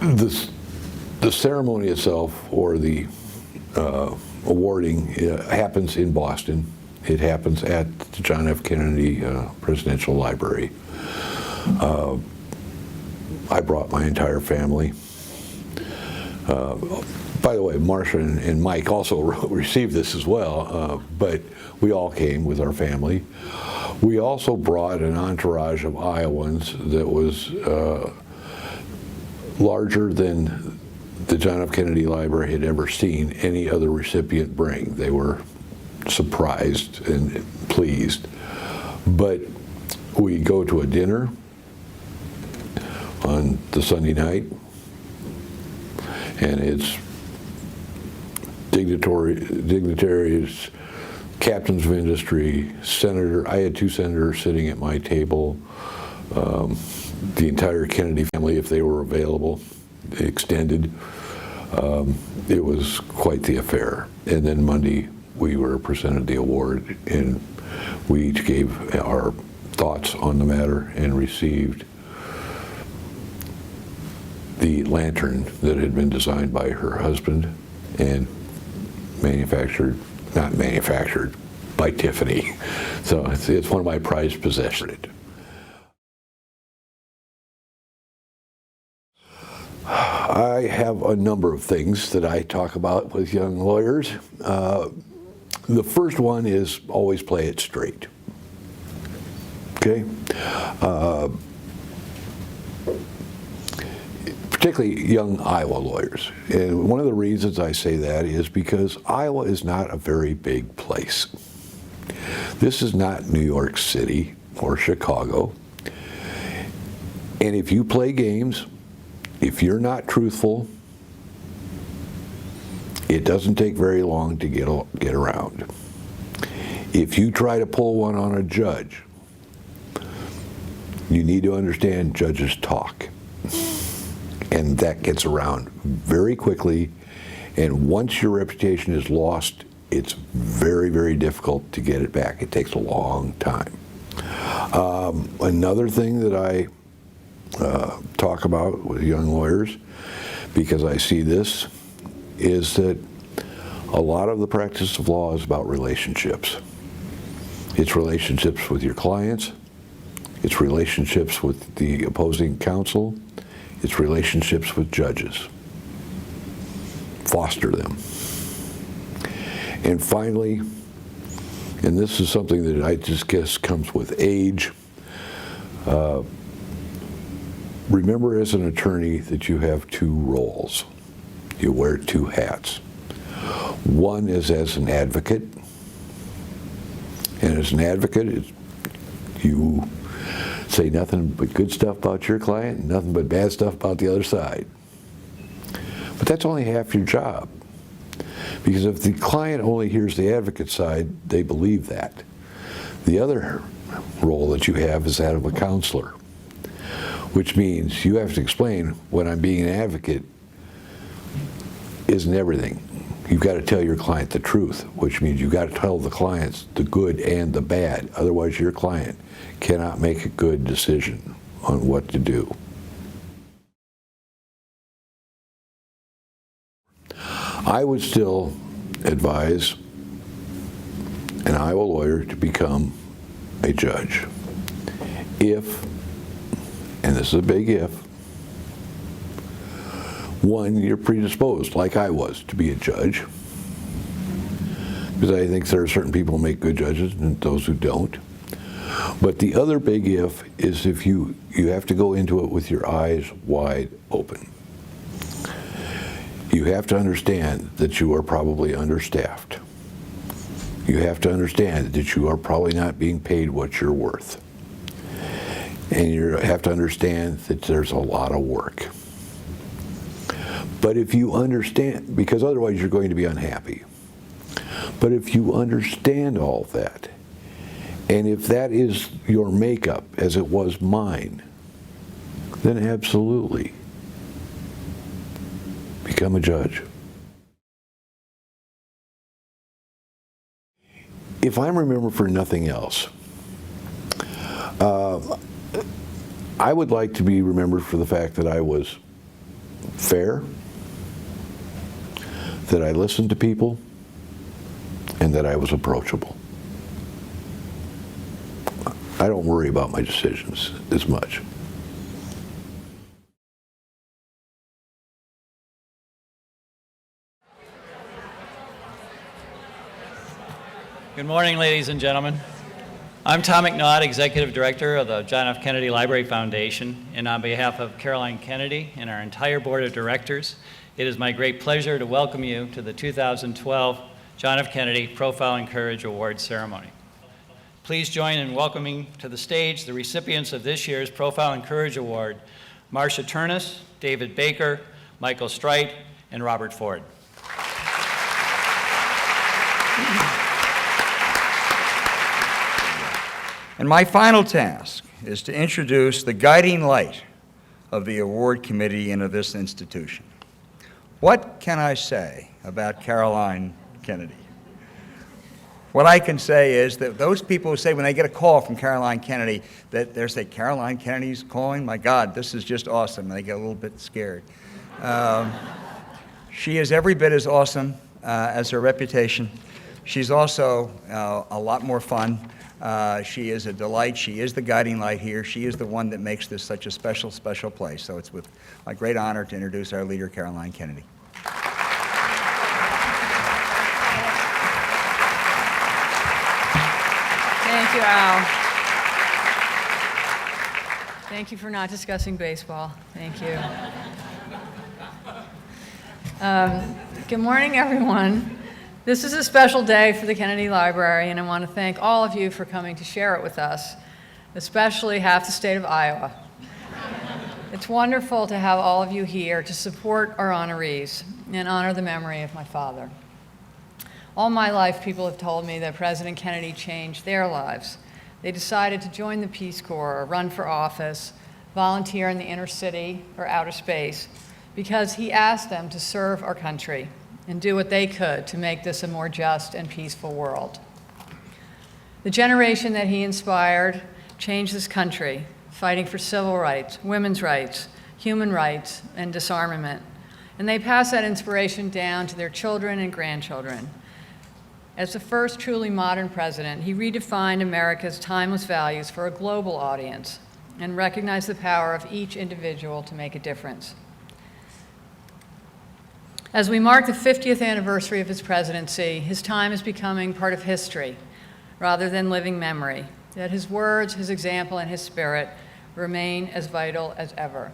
The ceremony itself, or the awarding, happens in Boston. It happens at the John F. Kennedy Presidential Library. I brought my entire family. By the way, Marcia and Mike also received this as well, but we all came with our family. We also brought an entourage of Iowans that was larger than the John F. Kennedy Library had ever seen any other recipient bring. They were surprised and pleased. But we go to a dinner on the Sunday night, and it's dignitaries, captains of industry, senator. I had 2 senators sitting at my table, the entire Kennedy family, if they were available, extended. It was quite the affair. And then Monday, we were presented the award, and we each gave our thoughts on the matter and received the lantern that had been designed by her husband and not manufactured by Tiffany. So it's one of my prized possessions. I have a number of things that I talk about with young lawyers. The first one is always play it straight. Okay? Particularly young Iowa lawyers. And one of the reasons I say that is because Iowa is not a very big place. This is not New York City or Chicago. And if you play games, if you're not truthful, it doesn't take very long to get around. If you try to pull one on a judge, you need to understand judges talk. And that gets around very quickly. And once your reputation is lost, it's very, very difficult to get it back. It takes a long time. Another thing that I talk about with young lawyers, because I see this, is that a lot of the practice of law is about relationships. It's relationships with your clients. It's relationships with the opposing counsel. It's relationships with judges. Foster them. And finally, and this is something that I just guess comes with age, remember as an attorney that you have 2 roles. You wear two hats. One is as an advocate, and as an advocate, you say nothing but good stuff about your client and nothing but bad stuff about the other side. But that's only half your job. Because if the client only hears the advocate side, they believe that. The other role that you have is that of a counselor, which means you have to explain when I'm being an advocate isn't everything. You've got to tell your client the truth, which means you've got to tell the clients the good and the bad. Otherwise, your client cannot make a good decision on what to do. I would still advise an Iowa lawyer to become a judge if, and this is a big if, one, you're predisposed, like I was, to be a judge. Because I think there are certain people who make good judges and those who don't. But the other big if is if you have to go into it with your eyes wide open. You have to understand that you are probably understaffed. You have to understand that you are probably not being paid what you're worth. And you have to understand that there's a lot of work. But if you understand, because otherwise you're going to be unhappy. But if you understand all that, and if that is your makeup as it was mine, then absolutely become a judge. If I'm remembered for nothing else, I would like to be remembered for the fact that I was fair, that I listened to people, and that I was approachable. I don't worry about my decisions as much. Good morning, ladies and gentlemen. I'm Tom McNaught, Executive Director of the John F. Kennedy Library Foundation, and on behalf of Caroline Kennedy and our entire Board of Directors, it is my great pleasure to welcome you to the 2012 John F. Kennedy Profile and Courage Award ceremony. Please join in welcoming to the stage the recipients of this year's Profile and Courage Award, Marsha Turnus, David Baker, Michael Streit, and Robert Ford. And my final task is to introduce the guiding light of the award committee and of this institution. What can I say about Caroline Kennedy? What I can say is that those people who say when they get a call from Caroline Kennedy that they say, Caroline Kennedy's calling? My God, this is just awesome. And they get a little bit scared. She is every bit as awesome as her reputation. She's also a lot more fun. She is a delight. She is the guiding light here. She is the one that makes this such a special, special place. So it's with my great honor to introduce our leader, Caroline Kennedy. Thank you, Al. Thank you for not discussing baseball. Thank you. Good morning, everyone. This is a special day for the Kennedy Library, and I want to thank all of you for coming to share it with us, especially half the state of Iowa. It's wonderful to have all of you here to support our honorees and honor the memory of my father. All my life, people have told me that President Kennedy changed their lives. They decided to join the Peace Corps, or run for office, volunteer in the inner city or outer space, because he asked them to serve our country and do what they could to make this a more just and peaceful world. The generation that he inspired changed this country, fighting for civil rights, women's rights, human rights, and disarmament. And they passed that inspiration down to their children and grandchildren. As the first truly modern president, he redefined America's timeless values for a global audience and recognized the power of each individual to make a difference. As we mark the 50th anniversary of his presidency, his time is becoming part of history rather than living memory, that his words, his example, and his spirit remain as vital as ever.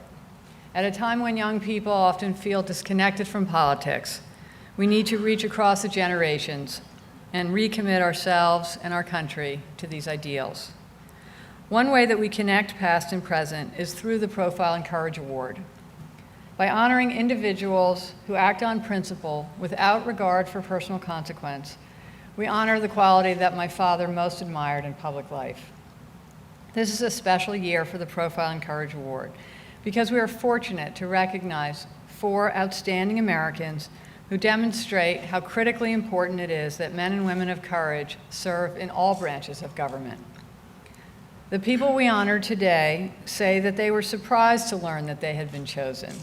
At a time when young people often feel disconnected from politics, we need to reach across the generations and recommit ourselves and our country to these ideals. One way that we connect past and present is through the Profile and Courage Award. By honoring individuals who act on principle without regard for personal consequence, we honor the quality that my father most admired in public life. This is a special year for the Profile and Courage Award because we are fortunate to recognize 4 outstanding Americans who demonstrate how critically important it is that men and women of courage serve in all branches of government. The people we honor today say that they were surprised to learn that they had been chosen.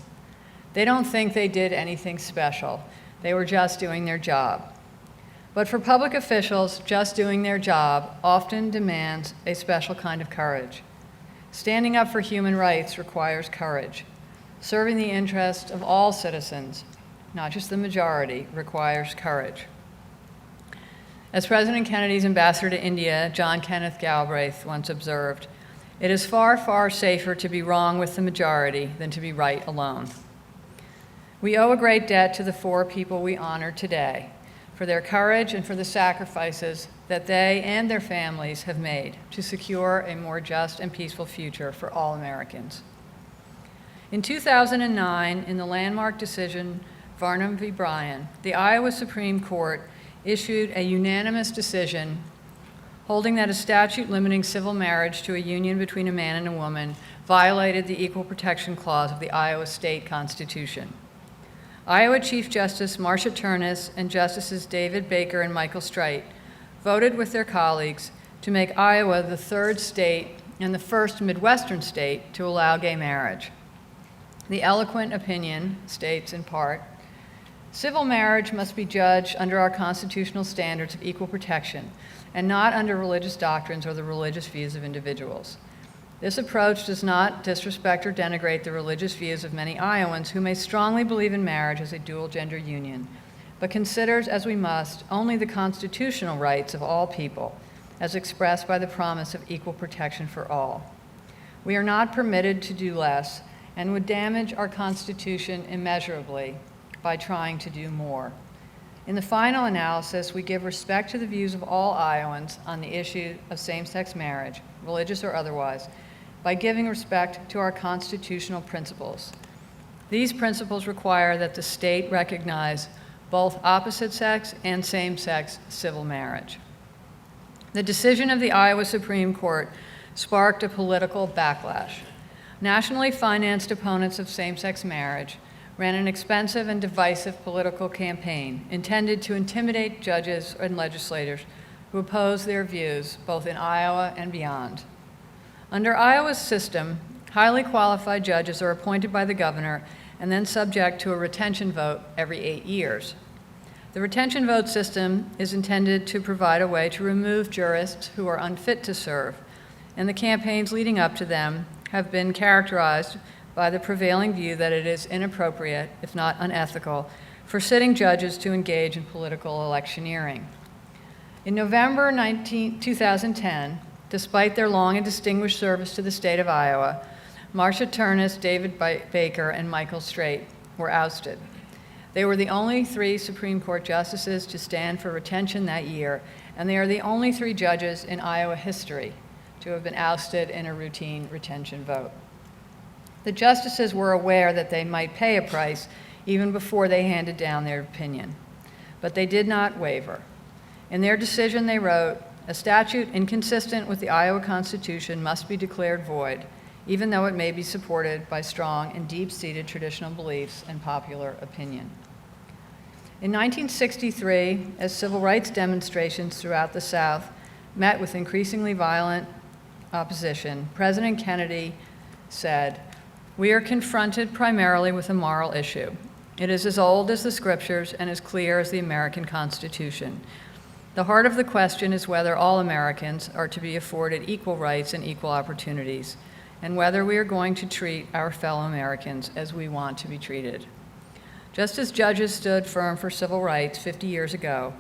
They don't think they did anything special. They were just doing their job. But for public officials, just doing their job often demands a special kind of courage. Standing up for human rights requires courage. Serving the interest of all citizens, not just the majority, requires courage. As President Kennedy's ambassador to India, John Kenneth Galbraith, once observed, "It is far, far safer to be wrong with the majority than to be right alone." We owe a great debt to the 4 people we honor today for their courage and for the sacrifices that they and their families have made to secure a more just and peaceful future for all Americans. In 2009, in the landmark decision Varnum v. Bryan, the Iowa Supreme Court issued a unanimous decision holding that a statute limiting civil marriage to a union between a man and a woman violated the Equal Protection Clause of the Iowa State Constitution. Iowa Chief Justice Marcia Ternus and Justices David Baker and Michael Streit voted with their colleagues to make Iowa the 3rd state and the first Midwestern state to allow gay marriage. The eloquent opinion states in part, "Civil marriage must be judged under our constitutional standards of equal protection and not under religious doctrines or the religious views of individuals. This approach does not disrespect or denigrate the religious views of many Iowans who may strongly believe in marriage as a dual-gender union, but considers, as we must, only the constitutional rights of all people, as expressed by the promise of equal protection for all. We are not permitted to do less and would damage our Constitution immeasurably by trying to do more. In the final analysis, we give respect to the views of all Iowans on the issue of same-sex marriage, religious or otherwise, by giving respect to our constitutional principles. These principles require that the state recognize both opposite-sex and same-sex civil marriage." The decision of the Iowa Supreme Court sparked a political backlash. Nationally financed opponents of same-sex marriage ran an expensive and divisive political campaign intended to intimidate judges and legislators who oppose their views both in Iowa and beyond. Under Iowa's system, highly qualified judges are appointed by the governor and then subject to a retention vote every 8 years. The retention vote system is intended to provide a way to remove jurists who are unfit to serve, and the campaigns leading up to them have been characterized by the prevailing view that it is inappropriate, if not unethical, for sitting judges to engage in political electioneering. In November 2010, despite their long and distinguished service to the state of Iowa, Marcia Ternus, David Baker, and Michael Streit were ousted. They were the only 3 Supreme Court justices to stand for retention that year, and they are the only 3 judges in Iowa history to have been ousted in a routine retention vote. The justices were aware that they might pay a price even before they handed down their opinion, but they did not waver. In their decision, they wrote, "A statute inconsistent with the Iowa Constitution must be declared void, even though it may be supported by strong and deep-seated traditional beliefs and popular opinion." In 1963, as civil rights demonstrations throughout the South met with increasingly violent opposition, President Kennedy said, "We are confronted primarily with a moral issue. It is as old as the scriptures and as clear as the American Constitution. The heart of the question is whether all Americans are to be afforded equal rights and equal opportunities, and whether we are going to treat our fellow Americans as we want to be treated." Just as judges stood firm for civil rights 50 years ago,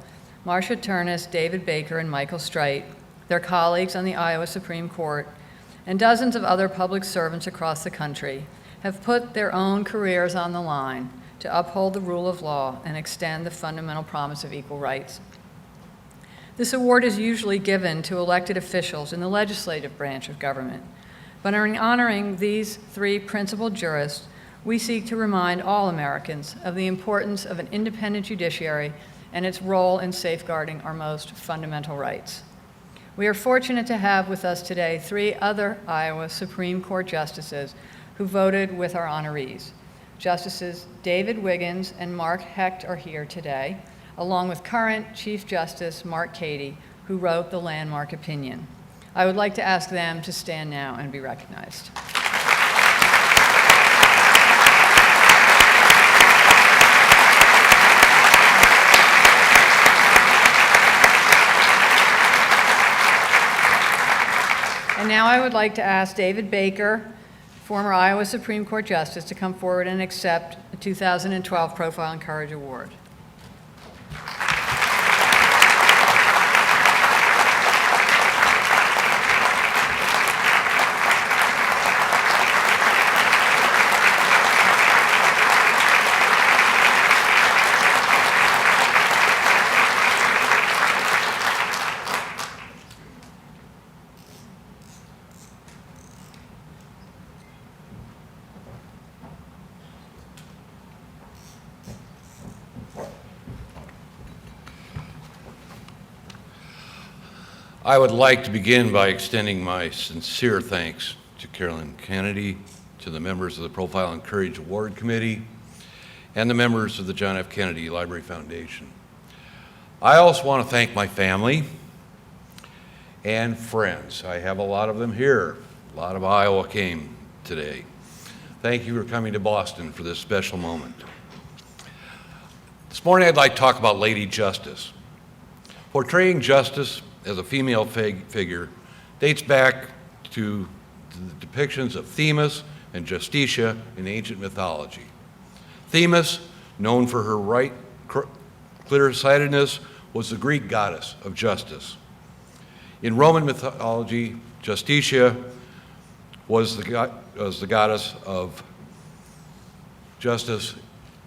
Marcia Ternus, David Baker, and Michael Streit, their colleagues on the Iowa Supreme Court, and dozens of other public servants across the country have put their own careers on the line to uphold the rule of law and extend the fundamental promise of equal rights. This award is usually given to elected officials in the legislative branch of government, but in honoring these three principal jurists, we seek to remind all Americans of the importance of an independent judiciary and its role in safeguarding our most fundamental rights. We are fortunate to have with us today three other Iowa Supreme Court justices who voted with our honorees. Justices David Wiggins and Mark Hecht are here today, along with current Chief Justice Mark Cady, who wrote the landmark opinion. I would like to ask them to stand now and be recognized. And now I would like to ask David Baker, former Iowa Supreme Court Justice, to come forward and accept the 2012 Profile and Courage Award. I would like to begin by extending my sincere thanks to Caroline Kennedy, to the members of the Profile and Courage Award Committee, and the members of the John F. Kennedy Library Foundation. I also want to thank my family and friends. I have a lot of them here. A lot of Iowa came today. Thank you for coming to Boston for this special moment. This morning I'd like to talk about Lady Justice. Portraying justice as a female figure dates back to the depictions of Themis and Justitia in ancient mythology. Themis, known for her right clear-sightedness, was the Greek goddess of justice. In Roman mythology, Justitia was the goddess of justice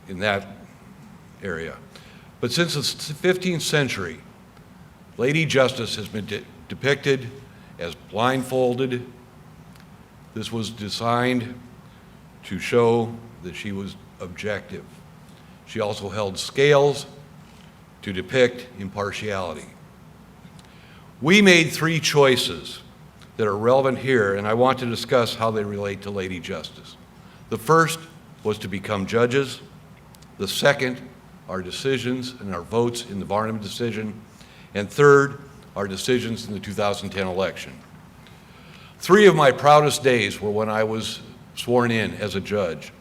in that area. But since the 15th century, Lady Justice has been depicted as blindfolded. This was designed to show that she was objective. She also held scales to depict impartiality. We made three choices that are relevant here, and I want to discuss how they relate to Lady Justice. The first was to become judges. The second, our decisions and our votes in the Varnum decision. And third, our decisions in the 2010 election. Three of my proudest days were when I was sworn in as a judge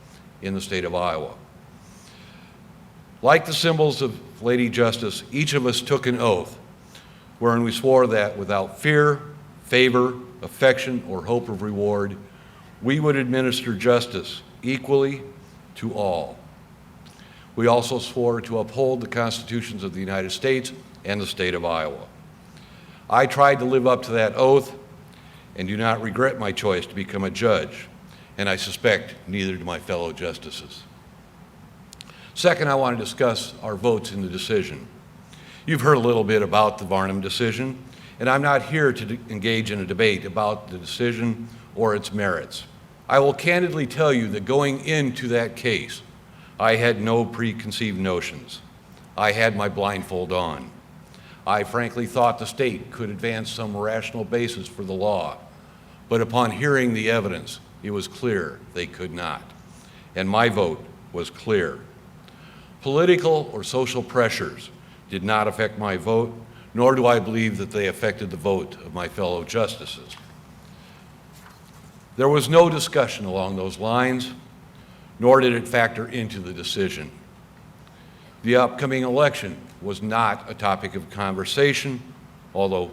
in the state of Iowa. Like the symbols of Lady Justice, each of us took an oath wherein we swore that without fear, favor, affection, or hope of reward, we would administer justice equally to all. We also swore to uphold the constitutions of the United States and the state of Iowa. I tried to live up to that oath and do not regret my choice to become a judge, and I suspect neither do my fellow justices. Second, I want to discuss our votes in the decision. You've heard a little bit about the Varnum decision, and I'm not here to engage in a debate about the decision or its merits. I will candidly tell you that going into that case, I had no preconceived notions. I had my blindfold on. I frankly thought the state could advance some rational basis for the law, but upon hearing the evidence, it was clear they could not, and my vote was clear. Political or social pressures did not affect my vote, nor do I believe that they affected the vote of my fellow justices. There was no discussion along those lines, nor did it factor into the decision. The upcoming election was not a topic of conversation, although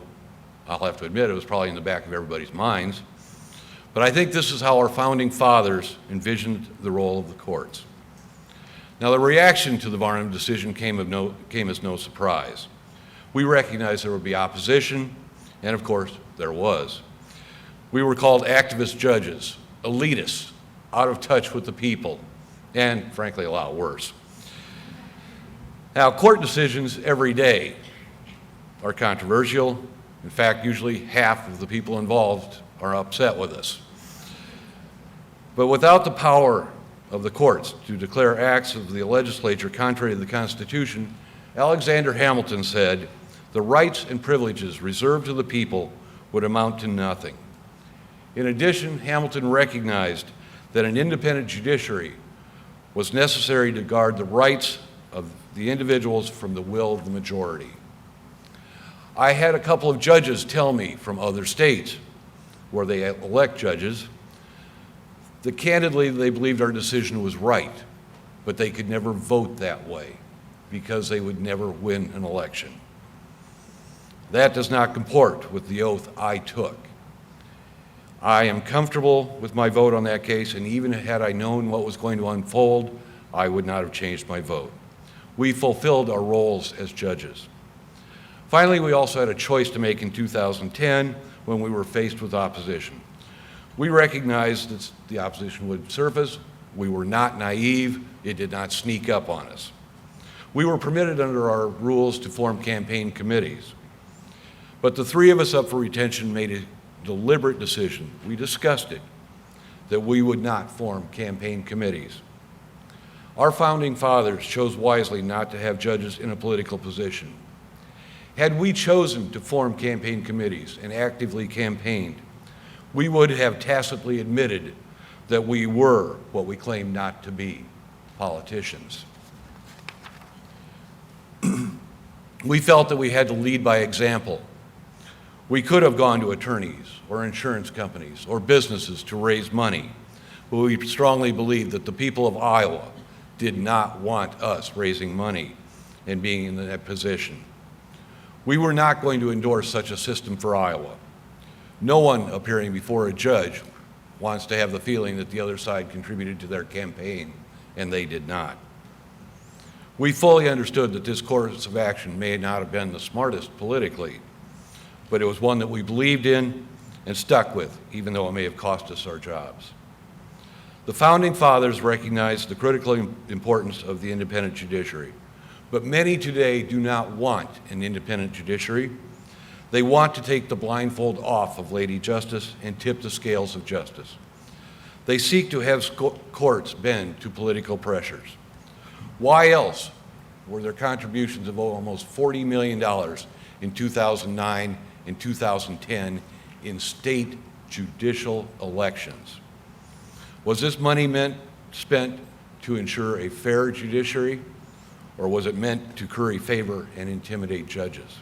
I'll have to admit it was probably in the back of everybody's minds. But I think this is how our founding fathers envisioned the role of the courts. Now, the reaction to the Varnum decision came as no surprise. We recognized there would be opposition, and of course, there was. We were called activist judges, elitists, out of touch with the people, and frankly, a lot worse. Now, court decisions every day are controversial. In fact, usually half of the people involved are upset with us. But without the power of the courts to declare acts of the legislature contrary to the Constitution, Alexander Hamilton said, "The rights and privileges reserved to the people would amount to nothing." In addition, Hamilton recognized that an independent judiciary was necessary to guard the rights of the individuals from the will of the majority. I had a couple of judges tell me from other states where they elect judges that candidly they believed our decision was right, but they could never vote that way because they would never win an election. That does not comport with the oath I took. I am comfortable with my vote on that case, and even had I known what was going to unfold, I would not have changed my vote. We fulfilled our roles as judges. Finally, we also had a choice to make in 2010 when we were faced with opposition. We recognized that the opposition would surface. We were not naive. It did not sneak up on us. We were permitted under our rules to form campaign committees. But the three of us up for retention made a deliberate decision. We discussed it, that we would not form campaign committees. Our founding fathers chose wisely not to have judges in a political position. Had we chosen to form campaign committees and actively campaigned, we would have tacitly admitted that we were what we claimed not to be, politicians. We felt that we had to lead by example. We could have gone to attorneys or insurance companies or businesses to raise money, but we strongly believed that the people of Iowa did not want us raising money and being in that position. We were not going to endorse such a system for Iowa. No one appearing before a judge wants to have the feeling that the other side contributed to their campaign, and they did not. We fully understood that this course of action may not have been the smartest politically, but it was one that we believed in and stuck with, even though it may have cost us our jobs. The Founding Fathers recognized the critical importance of the independent judiciary, but many today do not want an independent judiciary. They want to take the blindfold off of Lady Justice and tip the scales of justice. They seek to have courts bend to political pressures. Why else were their contributions of almost $40 million in 2009 and 2010 in state judicial elections? Was this money spent to ensure a fair judiciary, or was it meant to curry favor and intimidate judges?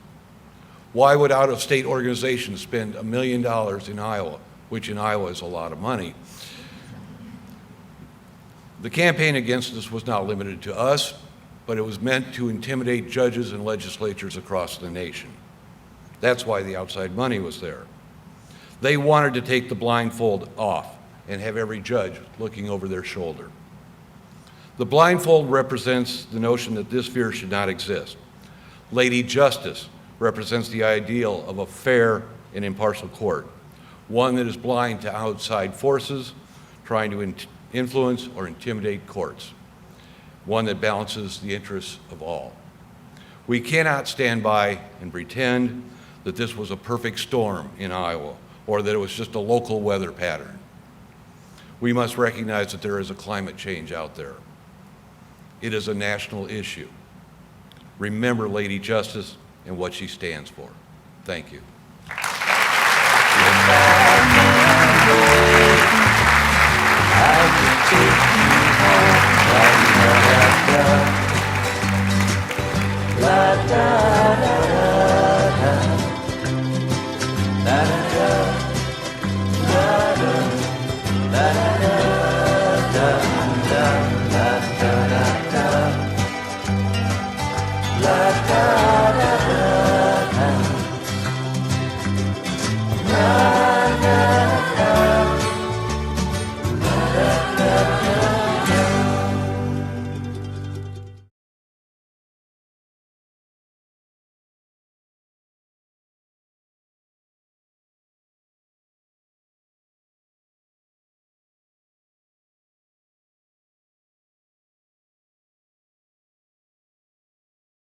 Why would out-of-state organizations spend $1 million in Iowa, which in Iowa is a lot of money? The campaign against us was not limited to us, but it was meant to intimidate judges and legislatures across the nation. That's why the outside money was there. They wanted to take the blindfold off and have every judge looking over their shoulder. The blindfold represents the notion that this fear should not exist. Lady Justice represents the ideal of a fair and impartial court, one that is blind to outside forces trying to influence or intimidate courts, one that balances the interests of all. We cannot stand by and pretend that this was a perfect storm in Iowa or that it was just a local weather pattern. We must recognize that there is a climate change out there. It is a national issue. Remember Lady Justice and what she stands for. Thank you. La